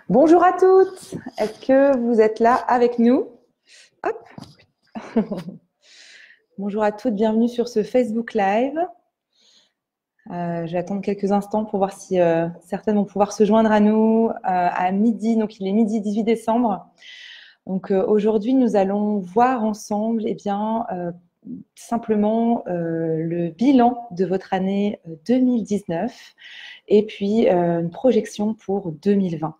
Bonjour à toutes. Est-ce que vous êtes là avec nous? Hop. Bonjour à toutes, bienvenue sur ce Facebook Live. Je vais attendre quelques instants pour voir si certaines vont pouvoir se joindre à nous à midi. Donc, il est midi 18 décembre. Donc, aujourd'hui, nous allons voir ensemble simplement le bilan de votre année 2019 et puis une projection pour 2020.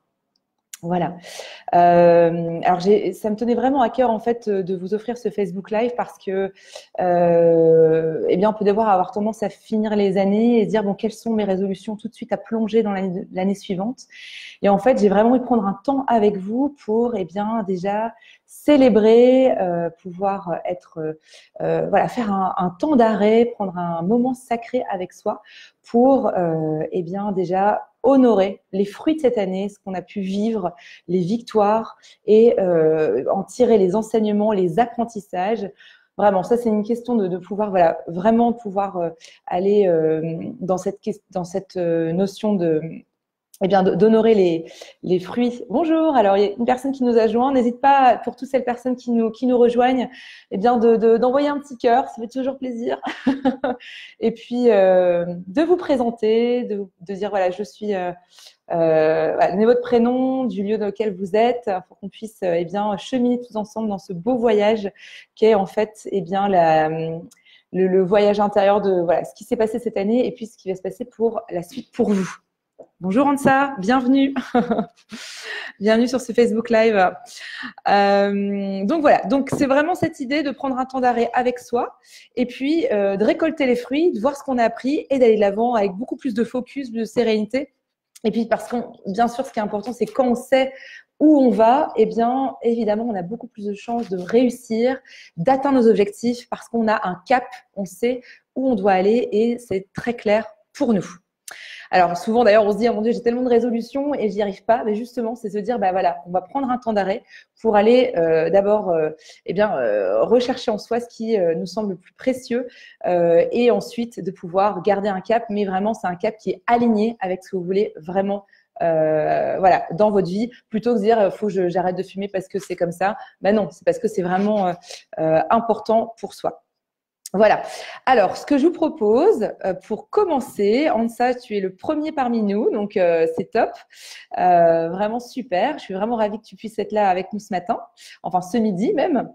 Voilà. Alors, ça me tenait vraiment à cœur en fait de vous offrir ce Facebook Live parce que, on peut devoir avoir tendance à finir les années et se dire bon, quelles sont mes résolutions tout de suite à plonger dans l'année suivante. Et en fait, j'ai vraiment envie de prendre un temps avec vous pour, déjà célébrer, pouvoir être, faire un temps d'arrêt, prendre un moment sacré avec soi pour, déjà honorer les fruits de cette année, ce qu'on a pu vivre, les victoires et en tirer les enseignements, les apprentissages. Vraiment, ça c'est une question de pouvoir, vraiment pouvoir aller dans cette notion d'honorer les fruits. Bonjour, alors il y a une personne qui nous a joint. N'hésite pas, pour toutes ces personnes qui nous rejoignent, d'envoyer un petit cœur, ça fait toujours plaisir. Et puis de vous présenter, de dire voilà, je suis donnez votre prénom, du lieu dans lequel vous êtes, pour qu'on puisse cheminer tous ensemble dans ce beau voyage qui est en fait le voyage intérieur de ce qui s'est passé cette année et puis ce qui va se passer pour la suite pour vous. Bonjour Ansa, bienvenue. Bienvenue sur ce Facebook Live. Donc c'est vraiment cette idée de prendre un temps d'arrêt avec soi et puis de récolter les fruits, de voir ce qu'on a appris et d'aller de l'avant avec beaucoup plus de focus, de sérénité. Et puis parce que bien sûr, ce qui est important, c'est quand on sait où on va, évidemment, on a beaucoup plus de chances de réussir, d'atteindre nos objectifs parce qu'on a un cap, on sait où on doit aller et c'est très clair pour nous. Alors souvent d'ailleurs on se dit oh mon Dieu j'ai tellement de résolutions et j'y arrive pas, mais justement c'est se dire on va prendre un temps d'arrêt pour aller rechercher en soi ce qui nous semble le plus précieux et ensuite de pouvoir garder un cap, mais vraiment c'est un cap qui est aligné avec ce que vous voulez vraiment dans votre vie, plutôt que de dire faut que j'arrête de fumer parce que c'est comme ça. Non, c'est parce que c'est vraiment important pour soi. Voilà. Alors, ce que je vous propose pour commencer, Ansa, tu es le premier parmi nous, donc c'est top, vraiment super. Je suis vraiment ravie que tu puisses être là avec nous ce matin, enfin ce midi même.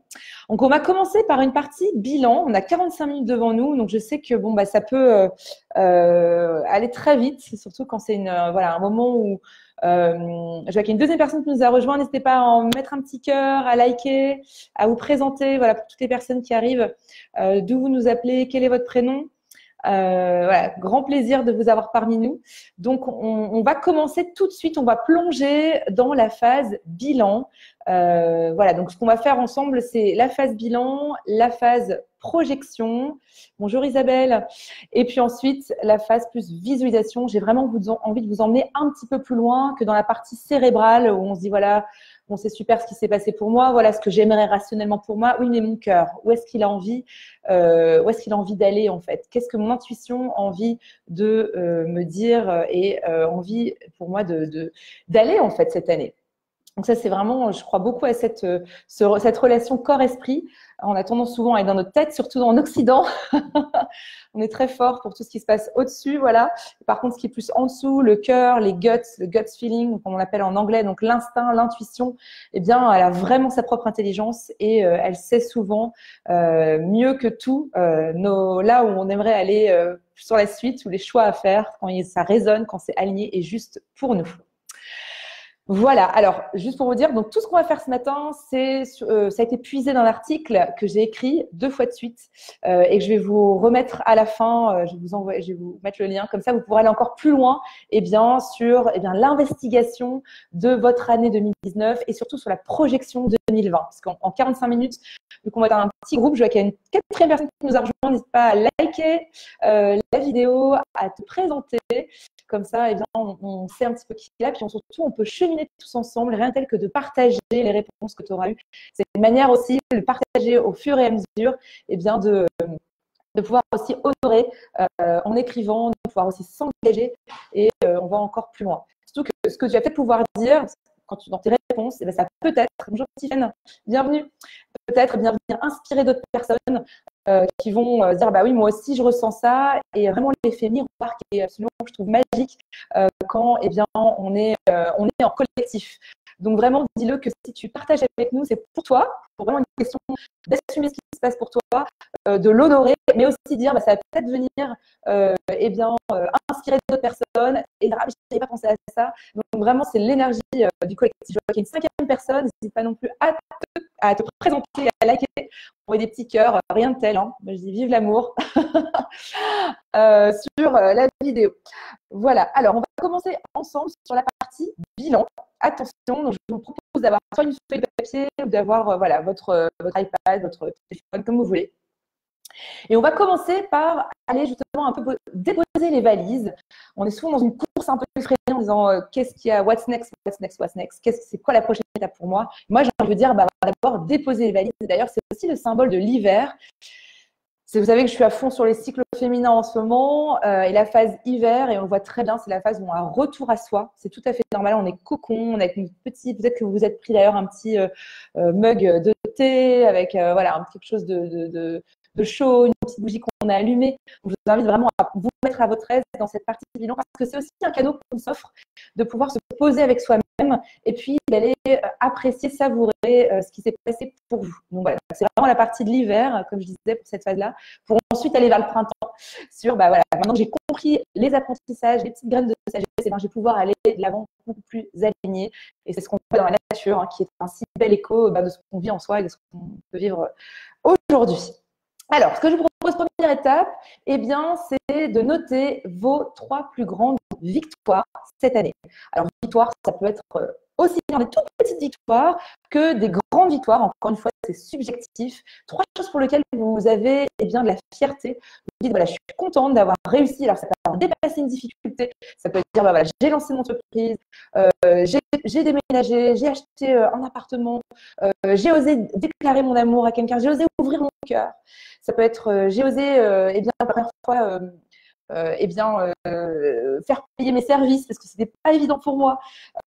Donc, on va commencer par une partie bilan. On a 45 minutes devant nous, donc je sais que ça peut aller très vite, surtout quand c'est un moment où je vois qu'il y a une deuxième personne qui nous a rejoint. N'hésitez pas à en mettre un petit cœur, à liker, à vous présenter. Voilà, pour toutes les personnes qui arrivent, d'où vous nous appelez, quel est votre prénom. Grand plaisir de vous avoir parmi nous. Donc, on va commencer tout de suite. On va plonger dans la phase bilan. Donc ce qu'on va faire ensemble, c'est la phase bilan, la phase projection. Bonjour Isabelle. Et puis ensuite, la phase plus visualisation. J'ai vraiment envie de vous emmener un petit peu plus loin que dans la partie cérébrale où on se dit voilà, bon, c'est super ce qui s'est passé pour moi, voilà ce que j'aimerais rationnellement pour moi. Oui, mais mon cœur, où est-ce qu'il a envie d'aller en fait? Qu'est-ce que mon intuition a envie de me dire et envie pour moi d'aller en fait cette année? Donc ça, c'est vraiment, je crois beaucoup à cette relation corps-esprit. On a tendance souvent à être dans notre tête, surtout en Occident. On est très fort pour tout ce qui se passe au-dessus, voilà. Par contre, ce qui est plus en dessous, le cœur, le gut feeling, comme on l'appelle en anglais, donc l'instinct, l'intuition, elle a vraiment sa propre intelligence et elle sait souvent mieux que tout là où on aimerait aller sur la suite ou les choix à faire quand ça résonne, quand c'est aligné et juste pour nous. Voilà, alors juste pour vous dire, donc tout ce qu'on va faire ce matin, ça a été puisé dans l'article que j'ai écrit 2 fois de suite et que je vais vous remettre à la fin, je vais vous mettre le lien, comme ça vous pourrez aller encore plus loin sur l'investigation de votre année 2019 et surtout sur la projection 2020. Parce qu'en 45 minutes, vu qu'on va être dans un petit groupe, je vois qu'il y a une 4e personne qui nous a rejoint, n'hésite pas à liker la vidéo, à te présenter. Comme ça, on sait un petit peu qui est là, puis surtout, on peut cheminer tous ensemble, rien tel que de partager les réponses que tu auras eues. C'est une manière aussi de partager au fur et à mesure, de pouvoir aussi honorer en écrivant, de pouvoir aussi s'engager et on va encore plus loin. Surtout que ce que tu vas peut-être pouvoir dire, quand tu dans tes réponses, eh ben, ça peut être, bonjour Tiffany, bienvenue, peut-être bien venir inspirer d'autres personnes qui vont dire bah oui, moi aussi je ressens ça, et vraiment l'effet miroir qui est absolument, je trouve, magique quand eh bien, on est en collectif. Donc vraiment, dis-le que si tu partages avec nous, c'est pour toi, pour vraiment une question d'assumer ce qui se passe pour toi, de l'honorer, mais aussi dire bah, ça va peut-être venir eh bien, inspirer d'autres personnes et dire ah, je n'avais pas pensé à ça. Donc vraiment, c'est l'énergie du collectif. Je vois qu'il y a une cinquième personne, n'hésite pas non plus à te présenter, à liker, envoyer des petits cœurs, rien de tel. Hein. Je dis vive l'amour sur la vidéo. Voilà, alors on va commencer ensemble sur la partie bilan. Attention, donc je vous propose d'avoir soit une feuille de papier ou d'avoir voilà, votre iPad, votre téléphone, comme vous voulez. Et on va commencer par aller justement un peu déposer les valises. On est souvent dans une course un peu effrénée en disant qu'est-ce qu'il y a, what's next, what's next, what's next, c'est quoi la prochaine étape pour moi. Moi, j'ai envie de dire, bah, d'abord déposer les valises. D'ailleurs, c'est aussi le symbole de l'hiver. Vous savez que je suis à fond sur les cycles féminins en ce moment et la phase hiver, et on le voit très bien, c'est la phase où on a un retour à soi. C'est tout à fait normal, on est cocon, on a une petite, peut-être que vous vous êtes pris d'ailleurs un petit mug de thé avec voilà, quelque chose de chaud, une petite bougie qu'on a allumée. Donc, je vous invite vraiment à vous mettre à votre aise dans cette partie du bilan parce que c'est aussi un cadeau qu'on s'offre de pouvoir se poser avec soi-même et puis d'aller apprécier, savourer ce qui s'est passé pour vous. Donc voilà, c'est vraiment la partie de l'hiver, comme je disais, pour cette phase-là, pour ensuite aller vers le printemps sur, bah voilà, maintenant que j'ai compris les apprentissages, les petites graines de sagesse, et ben, je vais pouvoir aller de l'avant beaucoup plus aligné. Et c'est ce qu'on fait dans la nature, hein, qui est un si bel écho de ce qu'on vit en soi et de ce qu'on peut vivre aujourd'hui. Alors, ce que je vous propose, première étape, eh bien, c'est de noter vos 3 plus grandes victoires cette année. Alors, victoire, ça peut être aussi bien des toutes petites victoires que des grandes victoires. Encore une fois, c'est subjectif. 3 choses pour lesquelles vous avez eh bien, de la fierté. Vous dites, voilà, je suis contente d'avoir réussi. Alors, ça peut avoir dépassé une difficulté. Ça peut dire, bah, voilà, j'ai lancé mon entreprise, j'ai déménagé, j'ai acheté un appartement, j'ai osé déclarer mon amour à quelqu'un, j'ai osé ouvrir mon cœur. Ça peut être, j'ai osé, eh bien, la première fois, faire payer mes services parce que ce n'était pas évident pour moi,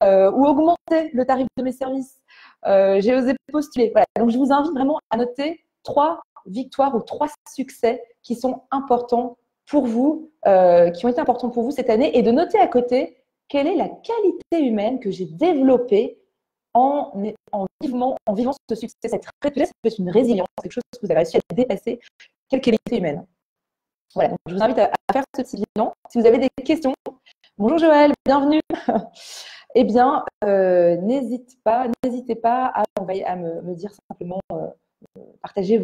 ou augmenter le tarif de mes services. J'ai osé postuler. Voilà. Donc, je vous invite vraiment à noter 3 victoires ou 3 succès qui sont importants pour vous, qui ont été importants pour vous cette année, et de noter à côté quelle est la qualité humaine que j'ai développée en vivant ce succès. Cette peut-être une résilience, quelque chose que vous avez réussi à dépasser. Quelle qualité humaine. Voilà, donc je vous invite à faire ce petit bilan. Si vous avez des questions, bonjour Joël, bienvenue. Eh bien, n'hésitez pas à me dire simplement, partager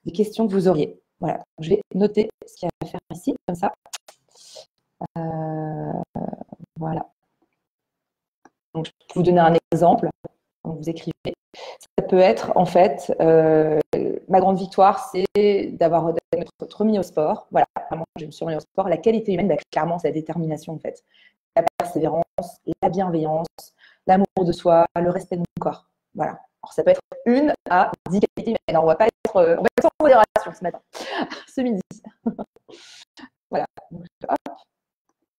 des questions que vous auriez. Voilà, je vais noter ce qu'il y a à faire ici, comme ça. Voilà. Donc, je peux vous donner un exemple. Donc, vous écrivez. Ça peut être, en fait, ma grande victoire, c'est d'avoir remis au sport. Voilà, vraiment, je me suis remis au sport. La qualité humaine, bah, clairement, c'est la détermination, en fait. La persévérance, la bienveillance, l'amour de soi, le respect de mon corps. Voilà. Alors, ça peut être 1 à 10 qualités humaines. Alors, on va être en modération ce matin, ce midi. Voilà. Donc, hop.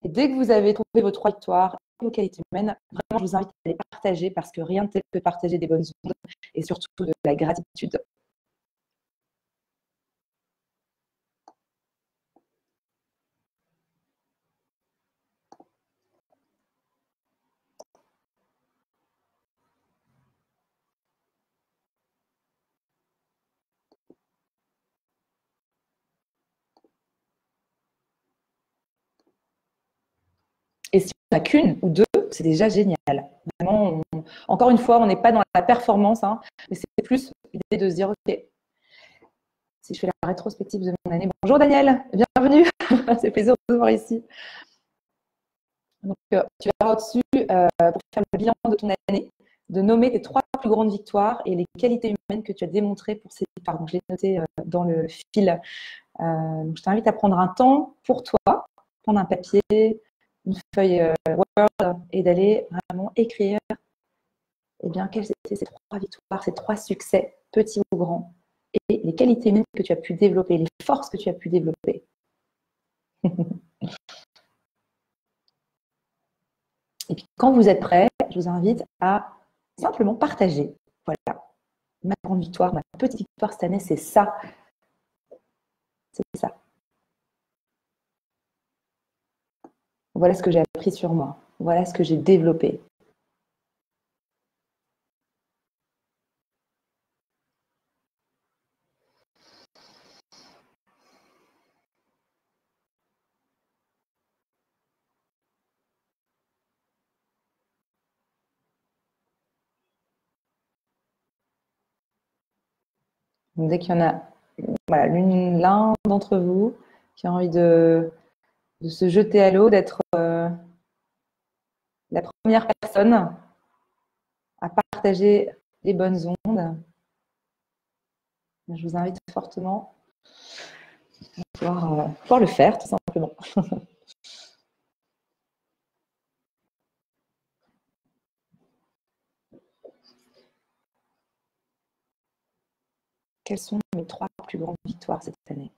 Et dès que vous avez trouvé vos 3 victoires, vos qualités humaines, vraiment, je vous invite à les partager parce que rien de tel que partager des bonnes ondes et surtout de la gratitude. Et si on n'a qu'une ou 2, c'est déjà génial. Vraiment, encore une fois, on n'est pas dans la performance, hein, mais c'est plus l'idée de se dire, OK, si je fais la rétrospective de mon année. Bonjour Daniel, bienvenue. C'est plaisir de vous voir ici. Donc, tu vas au-dessus pour faire le bilan de ton année, de nommer tes 3 plus grandes victoires et les qualités humaines que tu as démontrées pour ces victoires. Donc, je l'ai noté dans le fil. Donc, je t'invite à prendre un temps pour toi, prendre un papier, une feuille Word et d'aller vraiment écrire eh bien, quelles étaient ces 3 victoires, ces 3 succès, petits ou grands, et les qualités humaines que tu as pu développer, les forces que tu as pu développer. Et puis, quand vous êtes prêts, je vous invite à simplement partager. Voilà, ma grande victoire, ma petite victoire cette année, c'est ça. C'est ça. Voilà ce que j'ai appris sur moi. Voilà ce que j'ai développé. Donc, dès qu'il y en a voilà, l'un d'entre vous qui a envie de se jeter à l'eau, d'être la première personne à partager les bonnes ondes, je vous invite fortement à pouvoir le faire, tout simplement. Quelles sont mes 3 plus grandes victoires cette année?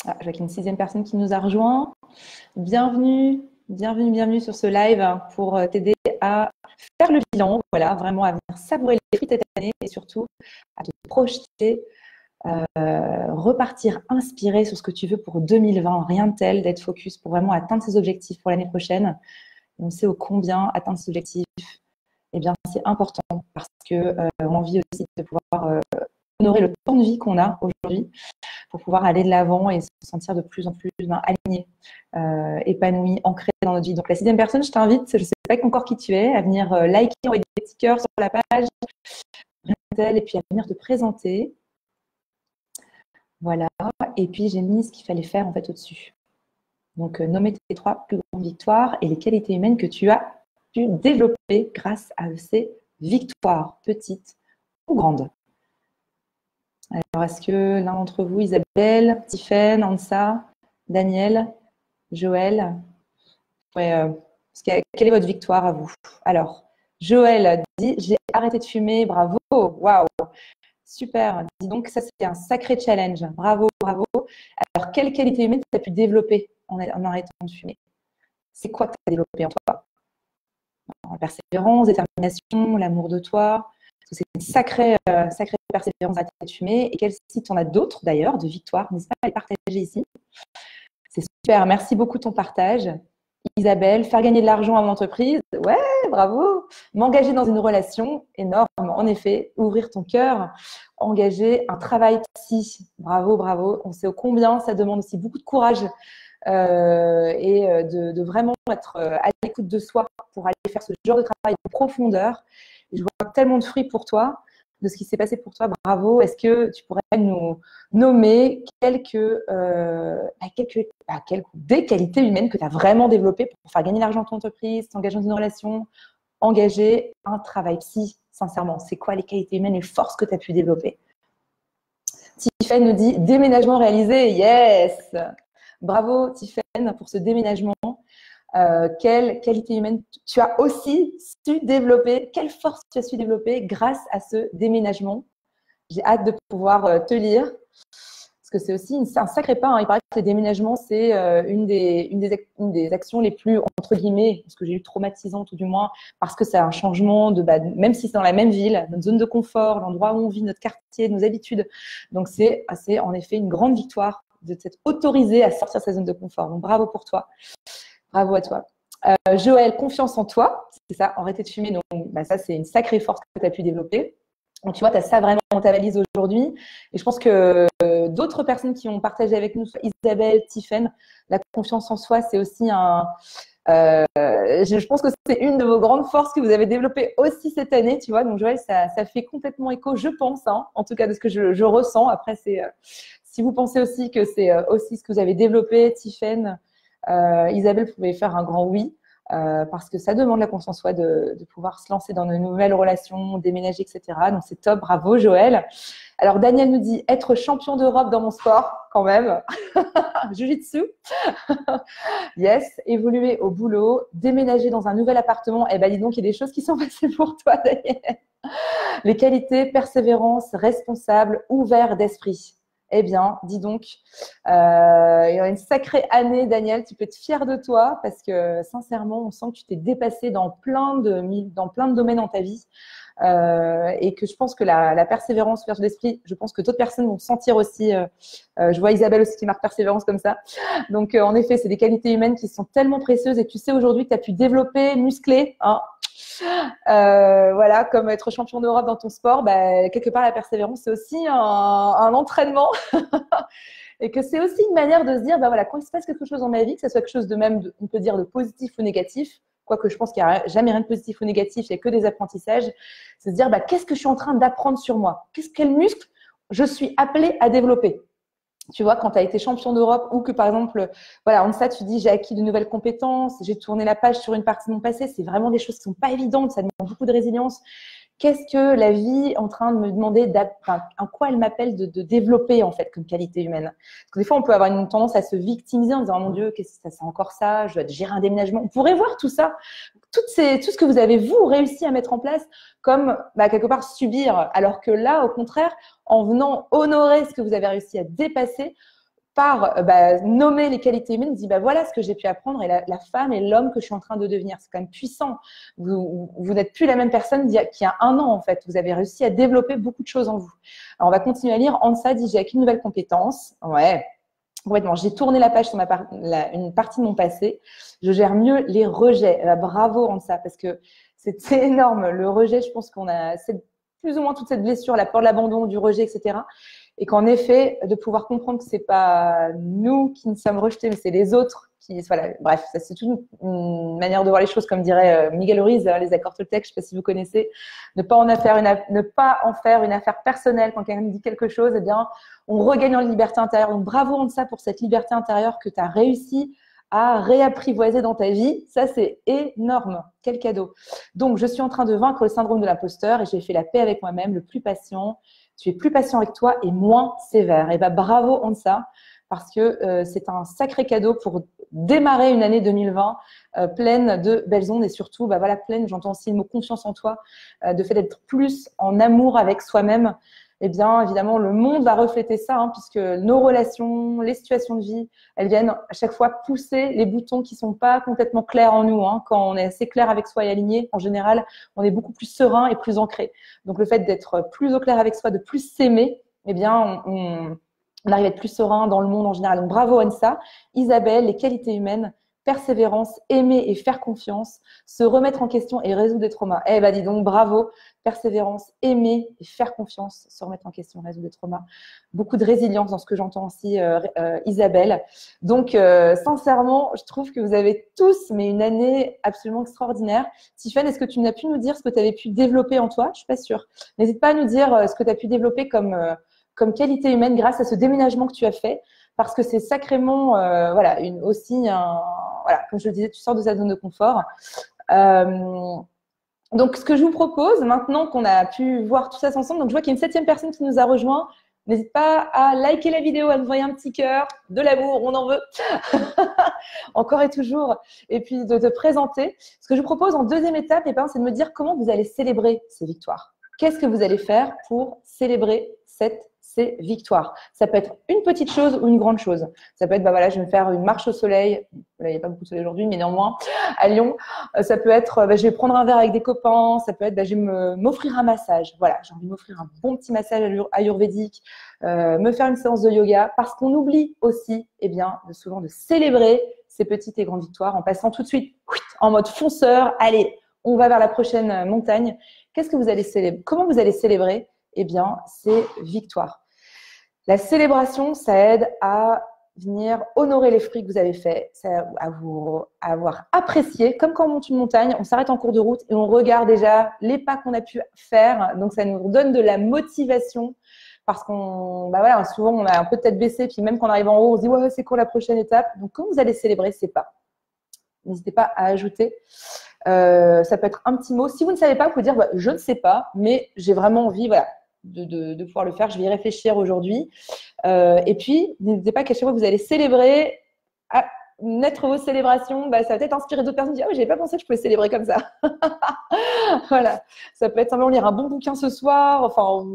Ah, je vois qu'il y a une 6e personne qui nous a rejoint. Bienvenue, bienvenue, bienvenue sur ce live pour t'aider à faire le bilan, voilà, vraiment à venir savourer les fruits de cette année et surtout à te projeter, repartir inspiré sur ce que tu veux pour 2020. Rien de tel d'être focus pour vraiment atteindre ses objectifs pour l'année prochaine. Et on sait ô combien atteindre ses objectifs, eh bien, c'est important parce qu'on a envie aussi de pouvoir honorer le temps de vie qu'on a aujourd'hui pour pouvoir aller de l'avant et se sentir de plus en plus aligné, épanoui, ancré dans notre vie. Donc, la 6e personne, je t'invite, je ne sais pas encore qui tu es, à venir liker, envoyer des petits cœurs sur la page, et puis à venir te présenter. Voilà. Et puis, j'ai mis ce qu'il fallait faire en fait au-dessus. Donc, nommer tes 3 plus grandes victoires et les qualités humaines que tu as pu développer grâce à ces victoires, petites ou grandes. Alors, est-ce que l'un d'entre vous, Isabelle, Tiffaine, Ansa, Daniel, Joël, quelle est votre victoire à vous? Alors, Joël dit, j'ai arrêté de fumer, bravo, waouh, super. Dis donc, ça c'est un sacré challenge, bravo, bravo. Alors, quelle qualité humaine tu as pu développer en arrêtant de fumer? C'est quoi que tu as développé en toi? La persévérance, détermination, l'amour de toi. C'est une sacrée persévérance à de fumer. Et si tu en as d'autres d'ailleurs, de victoires, n'hésite pas à les partager ici. C'est super, merci beaucoup de ton partage. Isabelle, faire gagner de l'argent à mon entreprise, ouais, bravo. M'engager dans une relation, énorme, en effet. Ouvrir ton cœur, engager un travail psy, bravo, bravo. On sait combien ça demande aussi beaucoup de courage et de vraiment être à l'écoute de soi pour aller faire ce genre de travail de profondeur. Et je vois tellement de fruits pour toi, de ce qui s'est passé pour toi. Bravo. Est-ce que tu pourrais nous nommer des qualités humaines que tu as vraiment développées pour faire gagner l'argent à ton entreprise, t'engager dans une relation, engager un travail psy, sincèrement? C'est quoi les qualités humaines et forces que tu as pu développer? Tiffany nous dit déménagement réalisé, yes! Bravo Tiffany pour ce déménagement. Quelle qualité humaine tu as aussi su développer, quelle force tu as su développer grâce à ce déménagement. J'ai hâte de pouvoir te lire, parce que c'est aussi un sacré pas. Hein. Il paraît que le déménagement, c'est une des actions les plus, entre guillemets, parce que j'ai eu traumatisant tout du moins, parce que c'est un changement, même si c'est dans la même ville, notre zone de confort, l'endroit où on vit, notre quartier, nos habitudes. Donc, c'est en effet une grande victoire de s'être autorisé à sortir de sa zone de confort. Donc, bravo pour toi. Bravo à toi. Joël, confiance en toi. C'est ça, arrêter de fumer. Donc, ça, c'est une sacrée force que tu as pu développer. Donc, tu vois, tu as ça vraiment dans ta valise aujourd'hui. Et je pense que d'autres personnes qui ont partagé avec nous, soit Isabelle, Tiffany, la confiance en soi, c'est aussi je pense que c'est une de vos grandes forces que vous avez développées aussi cette année, tu vois. Donc, Joël, ça fait complètement écho, je pense, hein, en tout cas de ce que je ressens. Après, si vous pensez aussi que c'est aussi ce que vous avez développé, Tiffany, Isabelle, vous pouvez faire un grand oui. parce que ça demande la confiance en soi de pouvoir se lancer dans de nouvelles relations, déménager, etc. Donc, c'est top. Bravo, Joël. Alors, Daniel nous dit être champion d'Europe dans mon sport, quand même. Jiu-jitsu. Yes. Évoluer au boulot, déménager dans un nouvel appartement. Eh ben, dis donc, il y a des choses qui sont passées pour toi, Daniel. Les qualités, persévérance, responsable, ouvert d'esprit. Eh bien, dis donc, il y a une sacrée année, Daniel. Tu peux être fier de toi parce que, sincèrement, on sent que tu t'es dépassé dans plein de domaines dans ta vie. Et que je pense que la persévérance, ouverture d'esprit, je pense que d'autres personnes vont sentir aussi. Je vois Isabelle aussi qui marque persévérance comme ça. Donc, en effet, c'est des qualités humaines qui sont tellement précieuses et que tu sais aujourd'hui que tu as pu développer, muscler, hein. Voilà, comme être champion d'Europe dans ton sport, bah, quelque part la persévérance c'est aussi un entraînement et que c'est aussi une manière de se dire, bah voilà, quand il se passe quelque chose dans ma vie, que ça soit quelque chose de même, on peut dire de positif ou négatif, quoique je pense qu'il n'y a jamais rien de positif ou négatif, il n'y a que des apprentissages, c'est se dire, bah, qu'est-ce que je suis en train d'apprendre sur moi, quel muscle je suis appelée à développer. Tu vois, quand tu as été champion d'Europe ou que, par exemple, voilà, en ça, tu dis, j'ai acquis de nouvelles compétences, j'ai tourné la page sur une partie de mon passé, c'est vraiment des choses qui sont pas évidentes, ça demande beaucoup de résilience. Qu'est-ce que la vie est en train de me demander, en quoi elle m'appelle de développer, en fait, comme qualité humaine? Parce que des fois, on peut avoir une tendance à se victimiser en disant, oh mon Dieu, qu'est-ce que c'est encore ça? Je dois gérer un déménagement. On pourrait voir tout ça, tout ce que vous avez, vous, réussi à mettre en place comme, bah, quelque part, subir. Alors que là, au contraire, en venant honorer ce que vous avez réussi à dépasser, par nommer les qualités humaines, dit bah voilà ce que j'ai pu apprendre et la femme et l'homme que je suis en train de devenir. C'est quand même puissant. Vous n'êtes plus la même personne qu'il y a un an en fait. Vous avez réussi à développer beaucoup de choses en vous. Alors on va continuer à lire. Ansa dit j'ai acquis une nouvelle compétence. Ouais. Complètement. J'ai tourné la page sur une partie de mon passé. Je gère mieux les rejets. Bravo Ansa parce que c'est énorme. Le rejet, je pense qu'on a plus ou moins toute cette blessure, la peur de l'abandon, du rejet, etc. Et qu'en effet, de pouvoir comprendre que c'est pas nous qui nous sommes rejetés, mais c'est les autres qui, voilà, bref, ça c'est toute une manière de voir les choses, comme dirait Miguel Ruiz, les accords Toltec, je sais pas si vous connaissez, ne pas en faire une affaire personnelle quand quelqu'un dit quelque chose, eh bien, on regagne en liberté intérieure. Donc, bravo Ansa pour cette liberté intérieure que tu as réussi à réapprivoiser dans ta vie. Ça, c'est énorme. Quel cadeau. Donc, je suis en train de vaincre le syndrome de l'imposteur et j'ai fait la paix avec moi-même, le plus patient. Tu es plus patient avec toi et moins sévère. Et bravo Ansa, parce que c'est un sacré cadeau pour démarrer une année 2020 pleine de belles ondes et surtout, voilà, pleine, j'entends aussi le mot confiance en toi, de fait d'être plus en amour avec soi-même. Eh bien, évidemment, le monde va refléter ça, hein, puisque nos relations, les situations de vie, elles viennent à chaque fois pousser les boutons qui sont pas complètement clairs en nous. Hein. Quand on est assez clair avec soi et aligné, en général, on est beaucoup plus serein et plus ancré. Donc, le fait d'être plus au clair avec soi, de plus s'aimer, eh bien, on arrive à être plus serein dans le monde en général. Donc, bravo Ansa. Isabelle, les qualités humaines, persévérance, aimer et faire confiance, se remettre en question et résoudre des traumas. Eh ben, dis donc, bravo. Persévérance, aimer et faire confiance, se remettre en question, résoudre des traumas. Beaucoup de résilience dans ce que j'entends aussi, Isabelle. Donc, sincèrement, je trouve que vous avez tous, mais une année absolument extraordinaire. Tiffany, est-ce que tu n'as pu nous dire ce que tu avais pu développer en toi? Je suis pas sûre. N'hésite pas à nous dire ce que tu as pu développer comme qualité humaine grâce à ce déménagement que tu as fait, parce que c'est sacrément, voilà, voilà, comme je le disais, tu sors de ta zone de confort. Donc, ce que je vous propose, maintenant qu'on a pu voir tout ça ensemble, donc je vois qu'il y a une 7e personne qui nous a rejoint. N'hésite pas à liker la vidéo, à nous envoyer un petit cœur, de l'amour, on en veut, encore et toujours. Et puis de te présenter. Ce que je vous propose en 2e étape, c'est de me dire comment vous allez célébrer ces victoires. Qu'est-ce que vous allez faire pour célébrer ces victoires? Ça peut être une petite chose ou une grande chose. Ça peut être, voilà, je vais me faire une marche au soleil. Là, il n'y a pas beaucoup de soleil aujourd'hui, mais néanmoins, à Lyon. Ça peut être, je vais prendre un verre avec des copains. Ça peut être, je vais m'offrir un massage. Voilà, j'ai envie de m'offrir un bon petit massage ayurvédique, me faire une séance de yoga, parce qu'on oublie aussi, souvent de célébrer ces petites et grandes victoires en passant tout de suite en mode fonceur. Allez, on va vers la prochaine montagne. Qu'est-ce que vous allez célébrer? Comment vous allez célébrer? Ces victoires. La célébration, ça aide à venir honorer les fruits que vous avez faits, à avoir apprécié. Comme quand on monte une montagne, on s'arrête en cours de route et on regarde déjà les pas qu'on a pu faire. Donc, ça nous donne de la motivation parce qu'on, souvent, on a un peu de tête baissée. Puis même quand on arrive en haut, on se dit, ouais, c'est quoi la prochaine étape? Donc, quand vous allez célébrer ces pas, n'hésitez pas à ajouter. Ça peut être un petit mot. Si vous ne savez pas, vous pouvez dire bah, je ne sais pas, mais j'ai vraiment envie voilà, de pouvoir le faire. Je vais y réfléchir aujourd'hui. Et puis, n'hésitez pas qu'à chaque fois que vous allez célébrer, à naître vos célébrations, bah, ça va peut-être inspirer d'autres personnes. Dire, ah, oui, j'avais pas pensé que je pouvais célébrer comme ça. Voilà. Ça peut être simplement lire un bon bouquin ce soir. Enfin,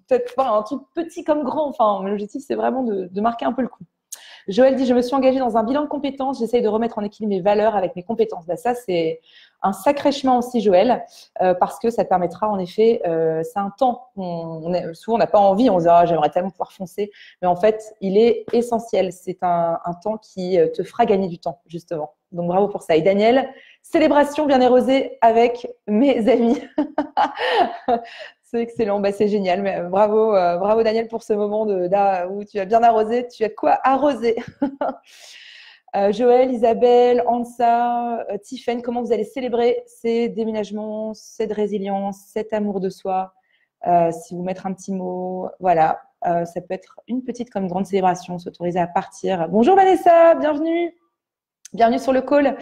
peut-être pas un truc petit comme grand. Enfin, l'objectif, c'est vraiment de marquer un peu le coup. Joël dit, je me suis engagée dans un bilan de compétences, j'essaye de remettre en équilibre mes valeurs avec mes compétences. Ben, ça, c'est un sacré chemin aussi, Joël, parce que ça te permettra, en effet, c'est un temps. Souvent, on n'a pas envie, on se dit, ah, j'aimerais tellement pouvoir foncer. Mais en fait, il est essentiel. C'est un temps qui te fera gagner du temps, justement. Donc, bravo pour ça. Et Daniel, célébration bien arrosée avec mes amis. C'est excellent, bah, c'est génial. Mais, bravo, bravo Daniel pour ce moment où tu as bien arrosé. Tu as de quoi arroser. Joël, Isabelle, Ansa, Tiffaine, comment vous allez célébrer ces déménagements, cette résilience, cet amour de soi? Si vous mettre un petit mot, voilà. Ça peut être une petite comme grande célébration, s'autoriser à partir. Bonjour Vanessa, bienvenue. Bienvenue sur le call.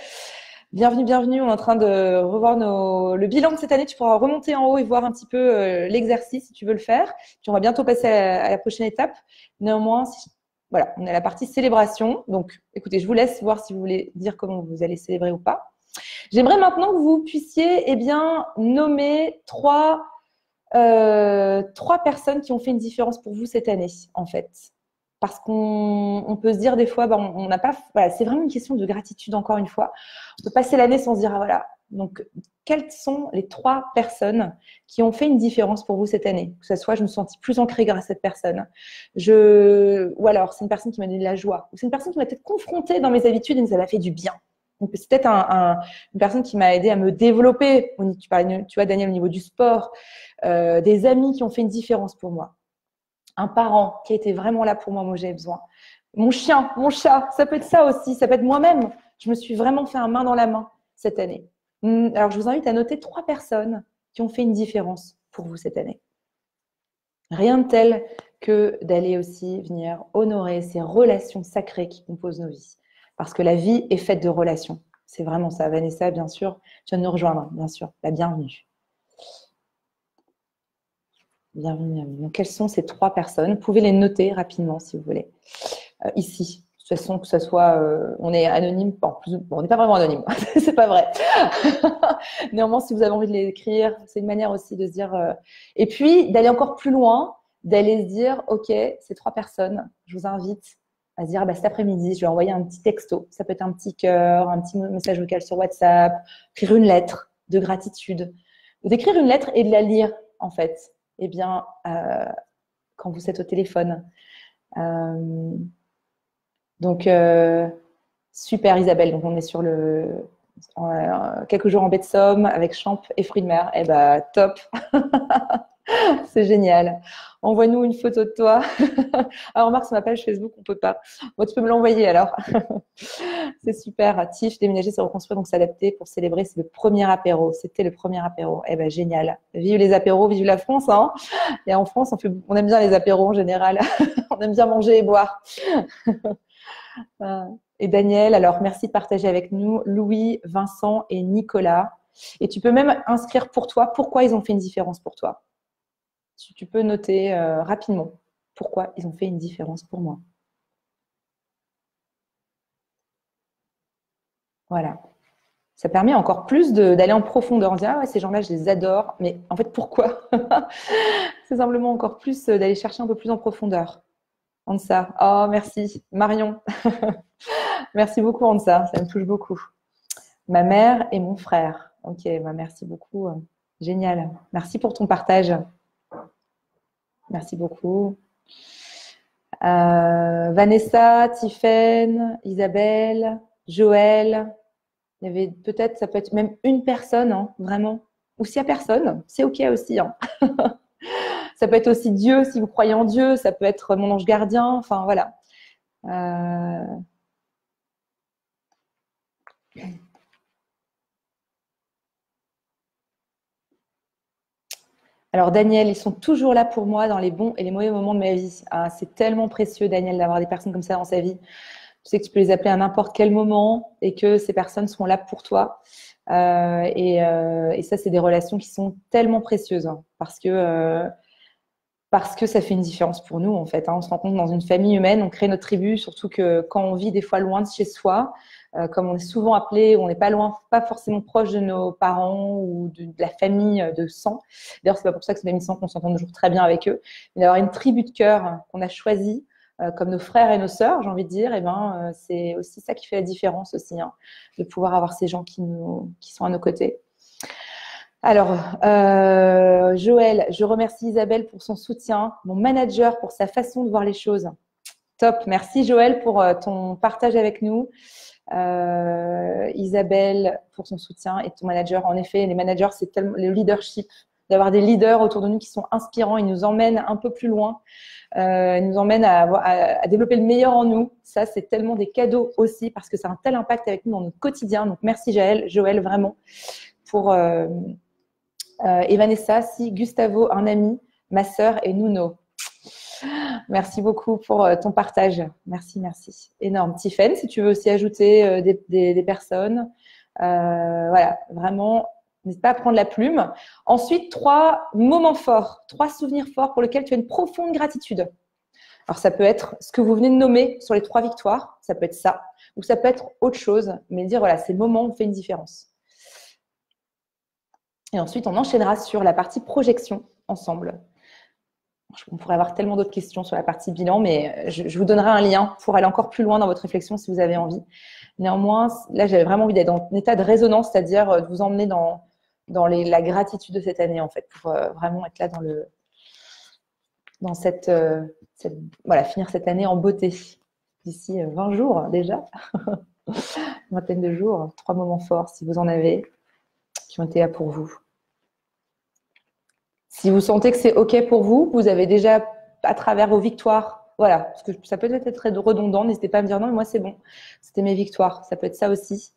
Bienvenue, bienvenue. On est en train de revoir le bilan de cette année. Tu pourras remonter en haut et voir un petit peu l'exercice si tu veux le faire. Puis on va bientôt passer à la prochaine étape. Néanmoins, voilà, on est à la partie célébration. Donc, écoutez, je vous laisse voir si vous voulez dire comment vous allez célébrer ou pas. J'aimerais maintenant que vous puissiez nommer trois personnes qui ont fait une différence pour vous cette année, en fait. Parce qu'on peut se dire des fois, on n'a pas. Voilà, c'est vraiment une question de gratitude, encore une fois. On peut passer l'année sans se dire, ah voilà. Donc, quelles sont les 3 personnes qui ont fait une différence pour vous cette année? Que ce soit, je me sens plus ancrée grâce à cette personne. Ou alors, c'est une personne qui m'a donné de la joie. Ou c'est une personne qui m'a peut-être confrontée dans mes habitudes et ça m'a fait du bien. Donc, c'est peut-être une personne qui m'a aidé à me développer. Tu vois, Daniel, au niveau du sport. Des amis qui ont fait une différence pour moi. Un parent qui a été vraiment là pour moi j'avais besoin. Mon chien, mon chat, ça peut être ça aussi, ça peut être moi-même. Je me suis vraiment fait un main dans la main cette année. Alors, je vous invite à noter 3 personnes qui ont fait une différence pour vous cette année. Rien de tel que d'aller aussi venir honorer ces relations sacrées qui composent nos vies. Parce que la vie est faite de relations. C'est vraiment ça. Vanessa, bien sûr, tu viens de nous rejoindre, bien sûr. La bienvenue. Bienvenue. Donc, quelles sont ces 3 personnes? Vous pouvez les noter rapidement si vous voulez. Ici. De toute façon, que ce soit, on est anonyme, on n'est pas vraiment anonyme, c'est pas vrai. Néanmoins, si vous avez envie de l'écrire, c'est une manière aussi de se dire. Et puis, d'aller encore plus loin, d'aller se dire, OK, ces 3 personnes, je vous invite à se dire, cet après-midi, je vais envoyer un petit texto. Ça peut être un petit cœur, un petit message vocal sur WhatsApp, écrire une lettre de gratitude. Ou d'écrire une lettre et de la lire, en fait. Eh bien, quand vous êtes au téléphone. Donc, super Isabelle. Donc, on est sur quelques jours en baie de Somme avec champ et fruits de mer. Eh ben, top. C'est génial. Envoie-nous une photo de toi. Alors, remarque, sur ma page Facebook, on peut pas. Bon, tu peux me l'envoyer alors. C'est super. Tiff, déménager, c'est reconstruire, donc s'adapter pour célébrer. C'est le premier apéro. C'était le premier apéro. Eh ben, génial. Vive les apéros, vive la France. Hein. Et en France, on aime bien les apéros en général. On aime bien manger et boire. Et Daniel, alors merci de partager avec nous, Louis, Vincent et Nicolas. Et tu peux même inscrire pour toi pourquoi ils ont fait une différence pour toi. Tu peux noter rapidement pourquoi ils ont fait une différence pour moi. Voilà. Ça permet encore plus d'aller en profondeur. On dit, ah ouais, ces gens-là, je les adore. Mais en fait, pourquoi? C'est simplement encore plus d'aller chercher un peu plus en profondeur. Ansa. Oh, merci. Marion. Merci beaucoup, Ansa. Ça me touche beaucoup. Ma mère et mon frère. Ok, merci beaucoup. Génial. Merci pour ton partage. Merci beaucoup. Vanessa, Tiffaine, Isabelle, Joël. Il y avait peut-être, ça peut être même une personne, hein, vraiment. Ou s'il n'y a personne, c'est ok aussi. Hein. Ça peut être aussi Dieu, si vous croyez en Dieu. Ça peut être mon ange gardien. Enfin, voilà. Alors Daniel, ils sont toujours là pour moi dans les bons et les mauvais moments de ma vie. Ah, c'est tellement précieux, Daniel, d'avoir des personnes comme ça dans sa vie. Tu sais que tu peux les appeler à n'importe quel moment et que ces personnes seront là pour toi. Et ça, c'est des relations qui sont tellement précieuses hein, parce que ça fait une différence pour nous, en fait. Hein. On se rend compte dans une famille humaine, on crée notre tribu, surtout que quand on vit des fois loin de chez soi, comme on est souvent appelé, on n'est pas loin, pas forcément proche de nos parents ou de la famille de sang. D'ailleurs, c'est pas pour ça que c'est des amis de sang qu'on s'entend toujours très bien avec eux. Mais d'avoir une tribu de cœur qu'on a choisie, comme nos frères et nos sœurs, j'ai envie de dire, et ben, c'est aussi ça qui fait la différence aussi, hein, de pouvoir avoir ces gens qui sont à nos côtés. Alors, Joël, je remercie Isabelle pour son soutien, mon manager pour sa façon de voir les choses. Top, merci Joël pour ton partage avec nous. Isabelle pour son soutien et ton manager. En effet, les managers, c'est tellement le leadership, d'avoir des leaders autour de nous qui sont inspirants, ils nous emmènent un peu plus loin, ils nous emmènent à développer le meilleur en nous. Ça, c'est tellement des cadeaux aussi parce que ça a un tel impact avec nous dans notre quotidien. Donc, merci Joël, vraiment pour… et Vanessa, si Gustavo, un ami, ma sœur et Nuno. Merci beaucoup pour ton partage. Merci. Énorme. Tiffen, si tu veux aussi ajouter des personnes. Voilà, vraiment, n'hésite pas à prendre la plume. Ensuite, 3 moments forts, 3 souvenirs forts pour lesquels tu as une profonde gratitude. Alors, ça peut être ce que vous venez de nommer sur les 3 victoires. Ça peut être ça. Ou ça peut être autre chose. Mais dire, voilà, ces moments ont fait une différence. Et ensuite, on enchaînera sur la partie projection ensemble. On pourrait avoir tellement d'autres questions sur la partie bilan, mais je vous donnerai un lien pour aller encore plus loin dans votre réflexion si vous avez envie. Néanmoins, là, j'avais vraiment envie d'être dans un état de résonance, c'est-à-dire de vous emmener dans la gratitude de cette année, en fait, pour vraiment être là dans cette voilà, finir cette année en beauté. D'ici 20 jours déjà, une vingtaine de jours, 3 moments forts, si vous en avez, qui ont été là pour vous. Si vous sentez que c'est OK pour vous, vous avez déjà, à travers vos victoires, voilà, parce que ça peut être très redondant, n'hésitez pas à me dire non, mais moi c'est bon, c'était mes victoires, ça peut être ça aussi.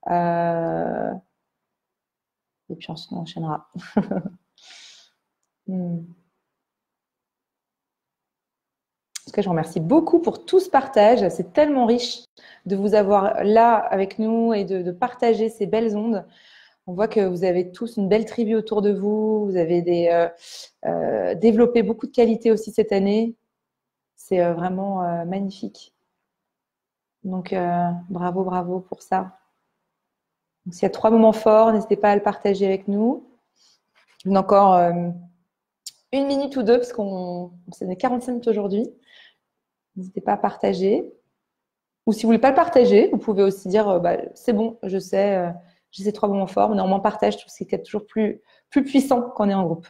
Et puis on enchaînera. En tout cas, je vous remercie beaucoup pour tout ce partage, c'est tellement riche de vous avoir là avec nous et de partager ces belles ondes. On voit que vous avez tous une belle tribu autour de vous. Vous avez développé beaucoup de qualités aussi cette année. C'est vraiment magnifique. Donc, bravo pour ça. Donc, s'il y a 3 moments forts, n'hésitez pas à le partager avec nous. On a encore 1 minute ou 2 parce qu'on est 45 minutes aujourd'hui. N'hésitez pas à partager. Ou si vous ne voulez pas le partager, vous pouvez aussi dire c'est bon, je sais… j'ai ces 3 moments forts, mais néanmoins, partage tout ce qui est toujours plus puissant quand on est en groupe.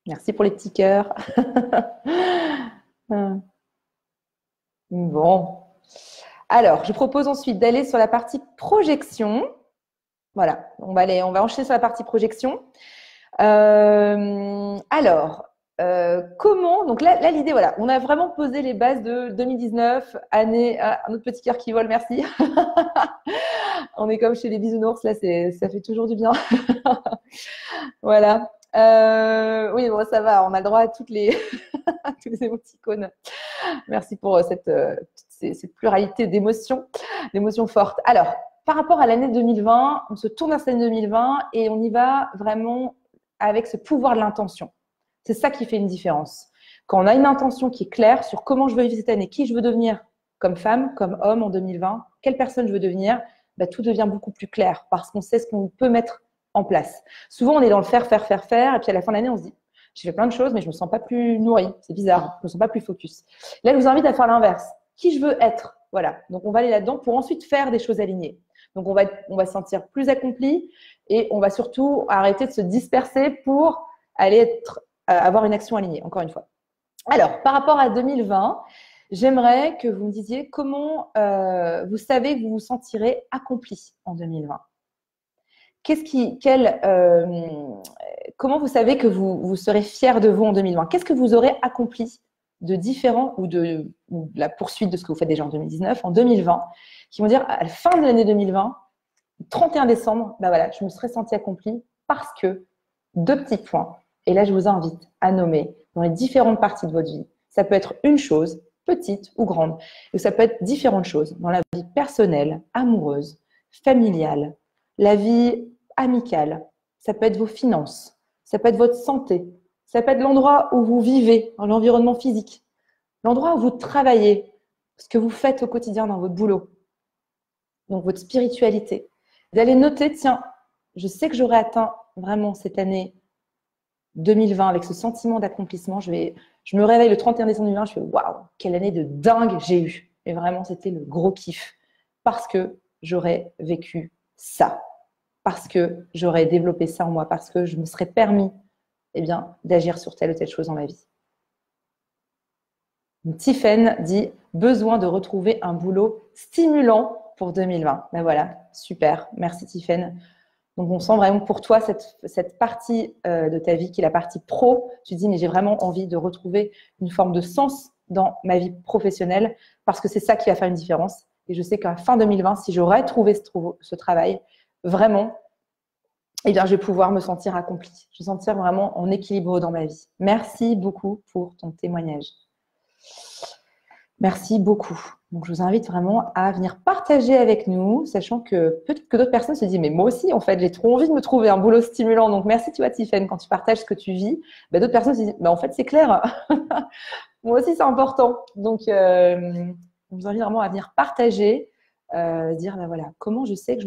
Merci pour les petits cœurs. Bon. Alors, je propose ensuite d'aller sur la partie projection. Voilà, on va enchaîner sur la partie projection. Alors, comment… Donc là l'idée, voilà, on a vraiment posé les bases de 2019, année… un autre petit cœur qui vole, merci. On est comme chez les bisounours, là, ça fait toujours du bien. Voilà. Oui, bon, ça va, on a le droit à toutes les émoticônes. Merci pour cette pluralité d'émotions fortes. Alors, par rapport à l'année 2020, on se tourne vers cette année 2020 et on y va vraiment avec ce pouvoir de l'intention. C'est ça qui fait une différence. Quand on a une intention qui est claire sur comment je veux vivre cette année, qui je veux devenir comme femme, comme homme en 2020, quelle personne je veux devenir, tout devient beaucoup plus clair parce qu'on sait ce qu'on peut mettre en place. Souvent, on est dans le faire, et puis à la fin de l'année, on se dit j'ai fait plein de choses, mais je me sens pas plus nourrie. C'est bizarre, je me sens pas plus focus. Là, je vous invite à faire l'inverse. Qui je veux être, voilà. Donc, on va aller là-dedans pour ensuite faire des choses alignées. Donc, on va se sentir plus accompli et on va surtout arrêter de se disperser pour aller avoir une action alignée, encore une fois. Alors, par rapport à 2020, j'aimerais que vous me disiez comment vous savez que vous vous sentirez accompli en 2020. Comment vous savez que vous serez fier de vous en 2020? Qu'est-ce que vous aurez accompli de différent ou de la poursuite de ce que vous faites déjà en 2019, en 2020, qui vont dire à la fin de l'année 2020, 31 décembre, voilà, je me serais sentie accomplie parce que 2 petits points. Et là, je vous invite à nommer dans les différentes parties de votre vie. Ça peut être une chose, petite ou grande. Et ça peut être différentes choses dans la vie personnelle, amoureuse, familiale, la vie amicale. Ça peut être vos finances. Ça peut être votre santé. Ça peut être l'endroit où vous vivez, dans l'environnement physique. L'endroit où vous travaillez, ce que vous faites au quotidien dans votre boulot. Donc, votre spiritualité. Vous allez noter, tiens, je sais que j'aurai atteint vraiment cette année 2020 avec ce sentiment d'accomplissement. Je me réveille le 31 décembre 2020, je fais waouh, quelle année de dingue j'ai eu. Et vraiment, c'était le gros kiff parce que j'aurais vécu ça, parce que j'aurais développé ça en moi, parce que je me serais permis d'agir sur telle ou telle chose dans ma vie. Tiffen dit besoin de retrouver un boulot stimulant pour 2020. Ben voilà, super. Merci Tiffen. Donc, on sent vraiment pour toi cette partie de ta vie qui est la partie pro. Tu te dis, mais j'ai vraiment envie de retrouver une forme de sens dans ma vie professionnelle parce que c'est ça qui va faire une différence. Et je sais qu'à fin 2020, si j'aurais trouvé ce travail, vraiment, je vais pouvoir me sentir accomplie. Je vais me sentir vraiment en équilibre dans ma vie. Merci beaucoup pour ton témoignage. Merci beaucoup. Donc, je vous invite vraiment à venir partager avec nous, sachant que peut-être que d'autres personnes se disent « Mais moi aussi, en fait, j'ai trop envie de me trouver un boulot stimulant. » Donc, merci, tu vois, Tiffen, quand tu partages ce que tu vis. D'autres personnes se disent « En fait, c'est clair. Moi aussi, c'est important. » Donc, je vous invite vraiment à venir partager, dire voilà, comment je sais que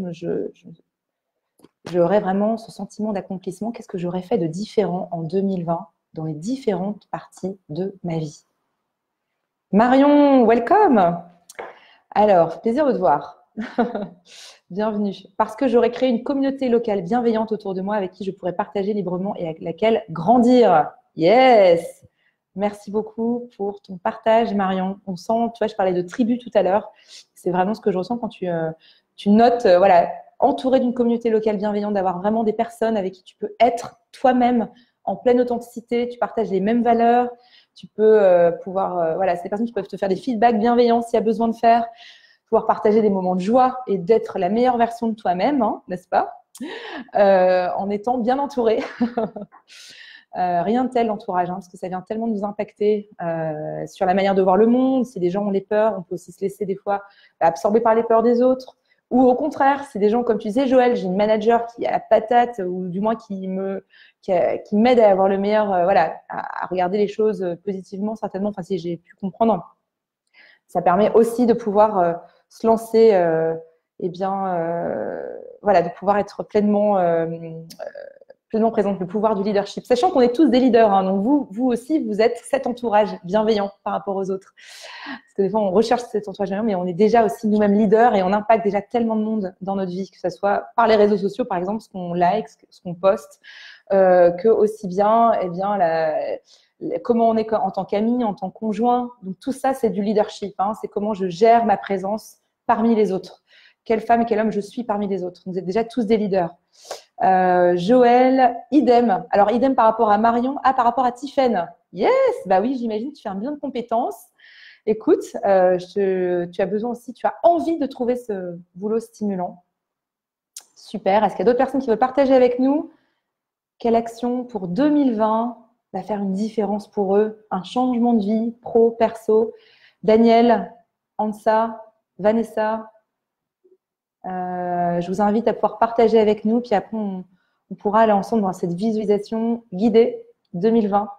j'aurais vraiment ce sentiment d'accomplissement. Qu'est-ce que j'aurais fait de différent en 2020 dans les différentes parties de ma vie. Marion, welcome. Alors, plaisir de te voir. Bienvenue. Parce que j'aurais créé une communauté locale bienveillante autour de moi avec qui je pourrais partager librement et avec laquelle grandir. Yes. Merci beaucoup pour ton partage, Marion. On sent, tu vois, je parlais de tribu tout à l'heure. C'est vraiment ce que je ressens quand tu notes, voilà, entouré d'une communauté locale bienveillante, d'avoir vraiment des personnes avec qui tu peux être toi-même en pleine authenticité. Tu partages les mêmes valeurs. Tu peux pouvoir, voilà, c'est des personnes qui peuvent te faire des feedbacks bienveillants s'il y a besoin de faire, pouvoir partager des moments de joie et d'être la meilleure version de toi-même, hein, n'est-ce pas, en étant bien entouré. Rien de tel l'entourage, hein, parce que ça vient tellement nous impacter sur la manière de voir le monde. Si des gens ont les peurs, on peut aussi se laisser des fois absorber par les peurs des autres. Ou au contraire, c'est des gens, comme tu disais, Joël, j'ai une manager qui a la patate, ou du moins qui m'aide à avoir le meilleur, voilà, à regarder les choses positivement, certainement. Enfin, si j'ai pu comprendre, ça permet aussi de pouvoir se lancer, voilà, de pouvoir être pleinement présente, le pouvoir du leadership. Sachant qu'on est tous des leaders, hein, donc vous aussi, vous êtes cet entourage bienveillant par rapport aux autres. Parce que des fois, on recherche cet entourage bienveillant, mais on est déjà aussi nous-mêmes leaders et on impacte déjà tellement de monde dans notre vie, que ce soit par les réseaux sociaux, par exemple, ce qu'on like, ce qu'on poste, que aussi bien, comment on est en tant qu'ami, en tant que conjoint. Donc tout ça, c'est du leadership. Hein, c'est comment je gère ma présence parmi les autres. Quelle femme et quel homme je suis parmi les autres. Vous êtes déjà tous des leaders. Joël, idem. Alors, idem par rapport à Marion. Ah, par rapport à Tiffen. Yes, bah oui, j'imagine, tu fais un bilan de compétences. Écoute, tu as besoin aussi, tu as envie de trouver ce boulot stimulant. Super. Est-ce qu'il y a d'autres personnes qui veulent partager avec nous quelle action pour 2020 va faire une différence pour eux? Un changement de vie, pro, perso. Daniel, Ansa, Vanessa, je vous invite à pouvoir partager avec nous, puis après, on pourra aller ensemble dans cette visualisation guidée 2020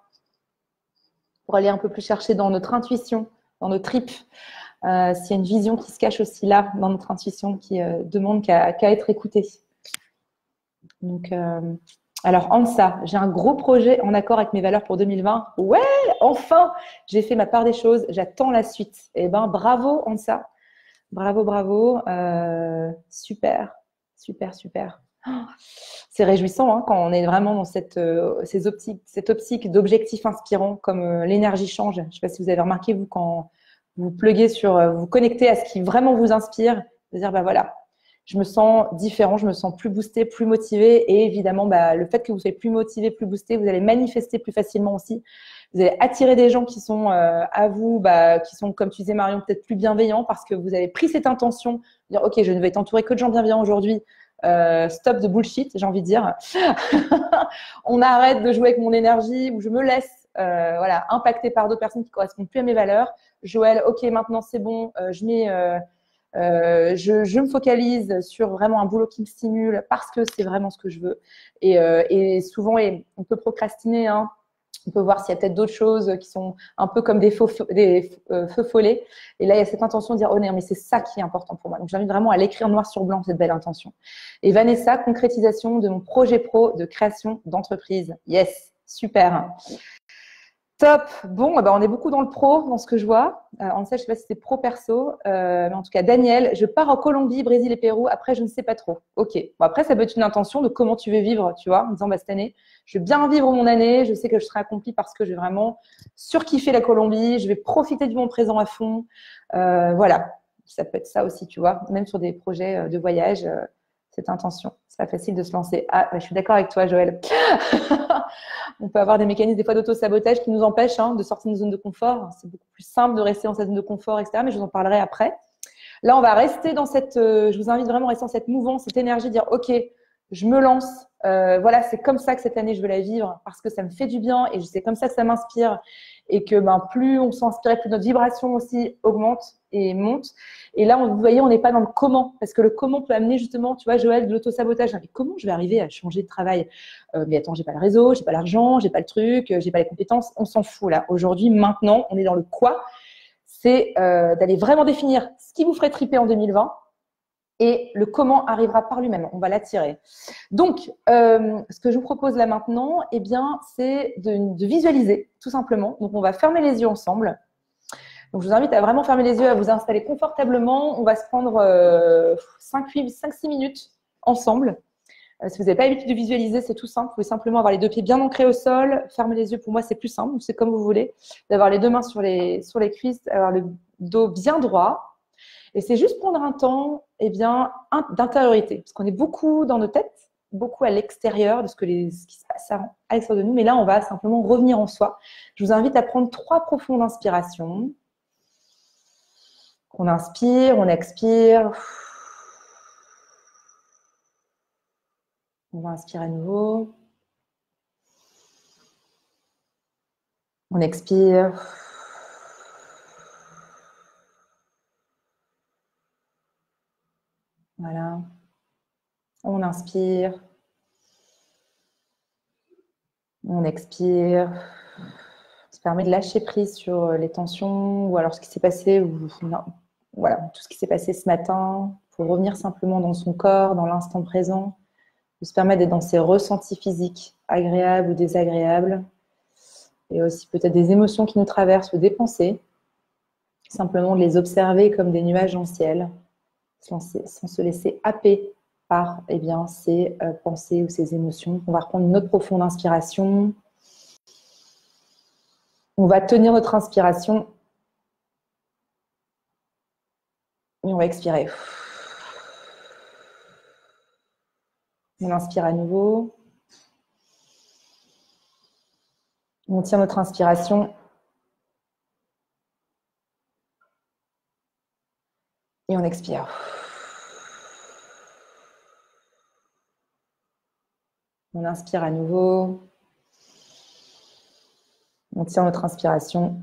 pour aller un peu plus chercher dans notre intuition, dans nos tripes. S'il y a une vision qui se cache aussi là, dans notre intuition, qui demande qu'à être écoutée. Donc, alors, Ansa, j'ai un gros projet en accord avec mes valeurs pour 2020. Ouais, enfin, j'ai fait ma part des choses. J'attends la suite. Eh bien, bravo, Ansa. Bravo, bravo. Super, super, super. C'est réjouissant hein, quand on est vraiment dans cette optique d'objectifs inspirants comme l'énergie change. Je ne sais pas si vous avez remarqué, vous, quand vous pluguez vous connectez à ce qui vraiment vous inspire, de dire, bah voilà, je me sens différent, je me sens plus boosté, plus motivé. Et évidemment, le fait que vous soyez plus motivé, plus boosté, vous allez manifester plus facilement aussi. Vous allez attirer des gens qui sont à vous, qui sont, comme tu disais Marion, peut-être plus bienveillants parce que vous avez pris cette intention de dire, OK, je ne vais être entouré que de gens bienveillants aujourd'hui. stop de bullshit, j'ai envie de dire. On arrête de jouer avec mon énergie ou je me laisse voilà, impacter par d'autres personnes qui correspondent plus à mes valeurs. Joël, ok, maintenant c'est bon, je me focalise sur vraiment un boulot qui me stimule parce que c'est vraiment ce que je veux. Et souvent, on peut procrastiner, hein. On peut voir s'il y a peut-être d'autres choses qui sont un peu comme des feux follets. Et là, il y a cette intention de dire, oh non, mais c'est ça qui est important pour moi. Donc, j'invite vraiment à l'écrire noir sur blanc, cette belle intention. Et Vanessa, concrétisation de mon projet pro de création d'entreprise. Yes, super. Top. Bon, on est beaucoup dans le pro, dans ce que je vois. En fait, je ne sais pas si c'est pro-perso, mais en tout cas, Daniel, je pars en Colombie, Brésil et Pérou. Après, je ne sais pas trop. Ok. Bon, après, ça peut être une intention de comment tu veux vivre, tu vois, en disant, cette année, je vais bien vivre mon année. Je sais que je serai accomplie parce que je vais vraiment surkiffer la Colombie. Je vais profiter du moment présent à fond. Voilà. Ça peut être ça aussi, tu vois, même sur des projets de voyage, cette intention. C'est pas facile de se lancer. Ah, je suis d'accord avec toi, Joël. On peut avoir des mécanismes des fois d'auto-sabotage qui nous empêchent de sortir de nos zones de confort. C'est beaucoup plus simple de rester dans cette zone de confort, etc. Mais je vous en parlerai après. Là, on va rester dans cette… je vous invite vraiment à rester dans cette mouvance, cette énergie, dire « Ok, je me lance. Voilà, c'est comme ça que cette année, je veux la vivre parce que ça me fait du bien et c'est comme ça que ça m'inspire. » Et que plus on s'inspire, plus notre vibration aussi augmente et monte. Et là, vous voyez, on n'est pas dans le comment. Parce que le comment peut amener justement, tu vois, Joël, de l'auto-sabotage. Mais comment je vais arriver à changer de travail? Mais attends, j'ai pas le réseau, j'ai pas l'argent, j'ai pas le truc, j'ai pas les compétences. On s'en fout là. Aujourd'hui, maintenant, on est dans le quoi. C'est d'aller vraiment définir ce qui vous ferait triper en 2020. Et le comment arrivera par lui-même. On va l'attirer. Donc, ce que je vous propose là maintenant, eh bien, c'est de visualiser, tout simplement. Donc, on va fermer les yeux ensemble. Donc, je vous invite à vraiment fermer les yeux, à vous installer confortablement. On va se prendre 5-6 minutes ensemble. Si vous n'avez pas l'habitude de visualiser, c'est tout simple. Vous pouvez simplement avoir les deux pieds bien ancrés au sol. Fermer les yeux, pour moi, c'est plus simple. C'est comme vous voulez. D'avoir les deux mains sur les cuisses, avoir le dos bien droit. Et c'est juste prendre un temps d'intériorité. Parce qu'on est beaucoup dans nos têtes, beaucoup à l'extérieur de ce qui se passe à l'extérieur de nous. Mais là, on va simplement revenir en soi. Je vous invite à prendre 3 profondes inspirations. On inspire, on expire. On va inspirer à nouveau. On expire. Voilà. On inspire. On expire. Ça permet de lâcher prise sur les tensions ou alors ce qui s'est passé. Voilà, tout ce qui s'est passé ce matin. Pour revenir simplement dans son corps, dans l'instant présent. Ça permet d'être dans ses ressentis physiques, agréables ou désagréables. Et aussi peut-être des émotions qui nous traversent ou des pensées. Simplement de les observer comme des nuages dans le ciel, sans se laisser happer par ces pensées ou ces émotions. On va reprendre une autre profonde inspiration. On va tenir notre inspiration et on va expirer. On inspire à nouveau. On tient notre inspiration. Et on expire. On inspire à nouveau. On tient notre inspiration.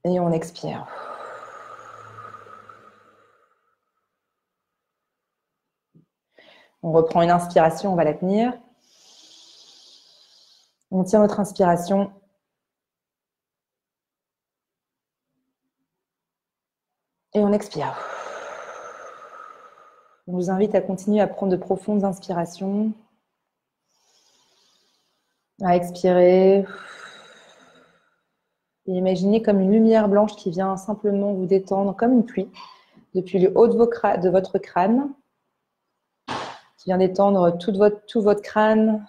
Et on expire. On reprend une inspiration, on va la tenir. On tient notre inspiration. Et on expire. On vous invite à continuer à prendre de profondes inspirations. À expirer. Et imaginez comme une lumière blanche qui vient simplement vous détendre, comme une pluie, depuis le haut de votre crâne, qui vient détendre tout votre crâne,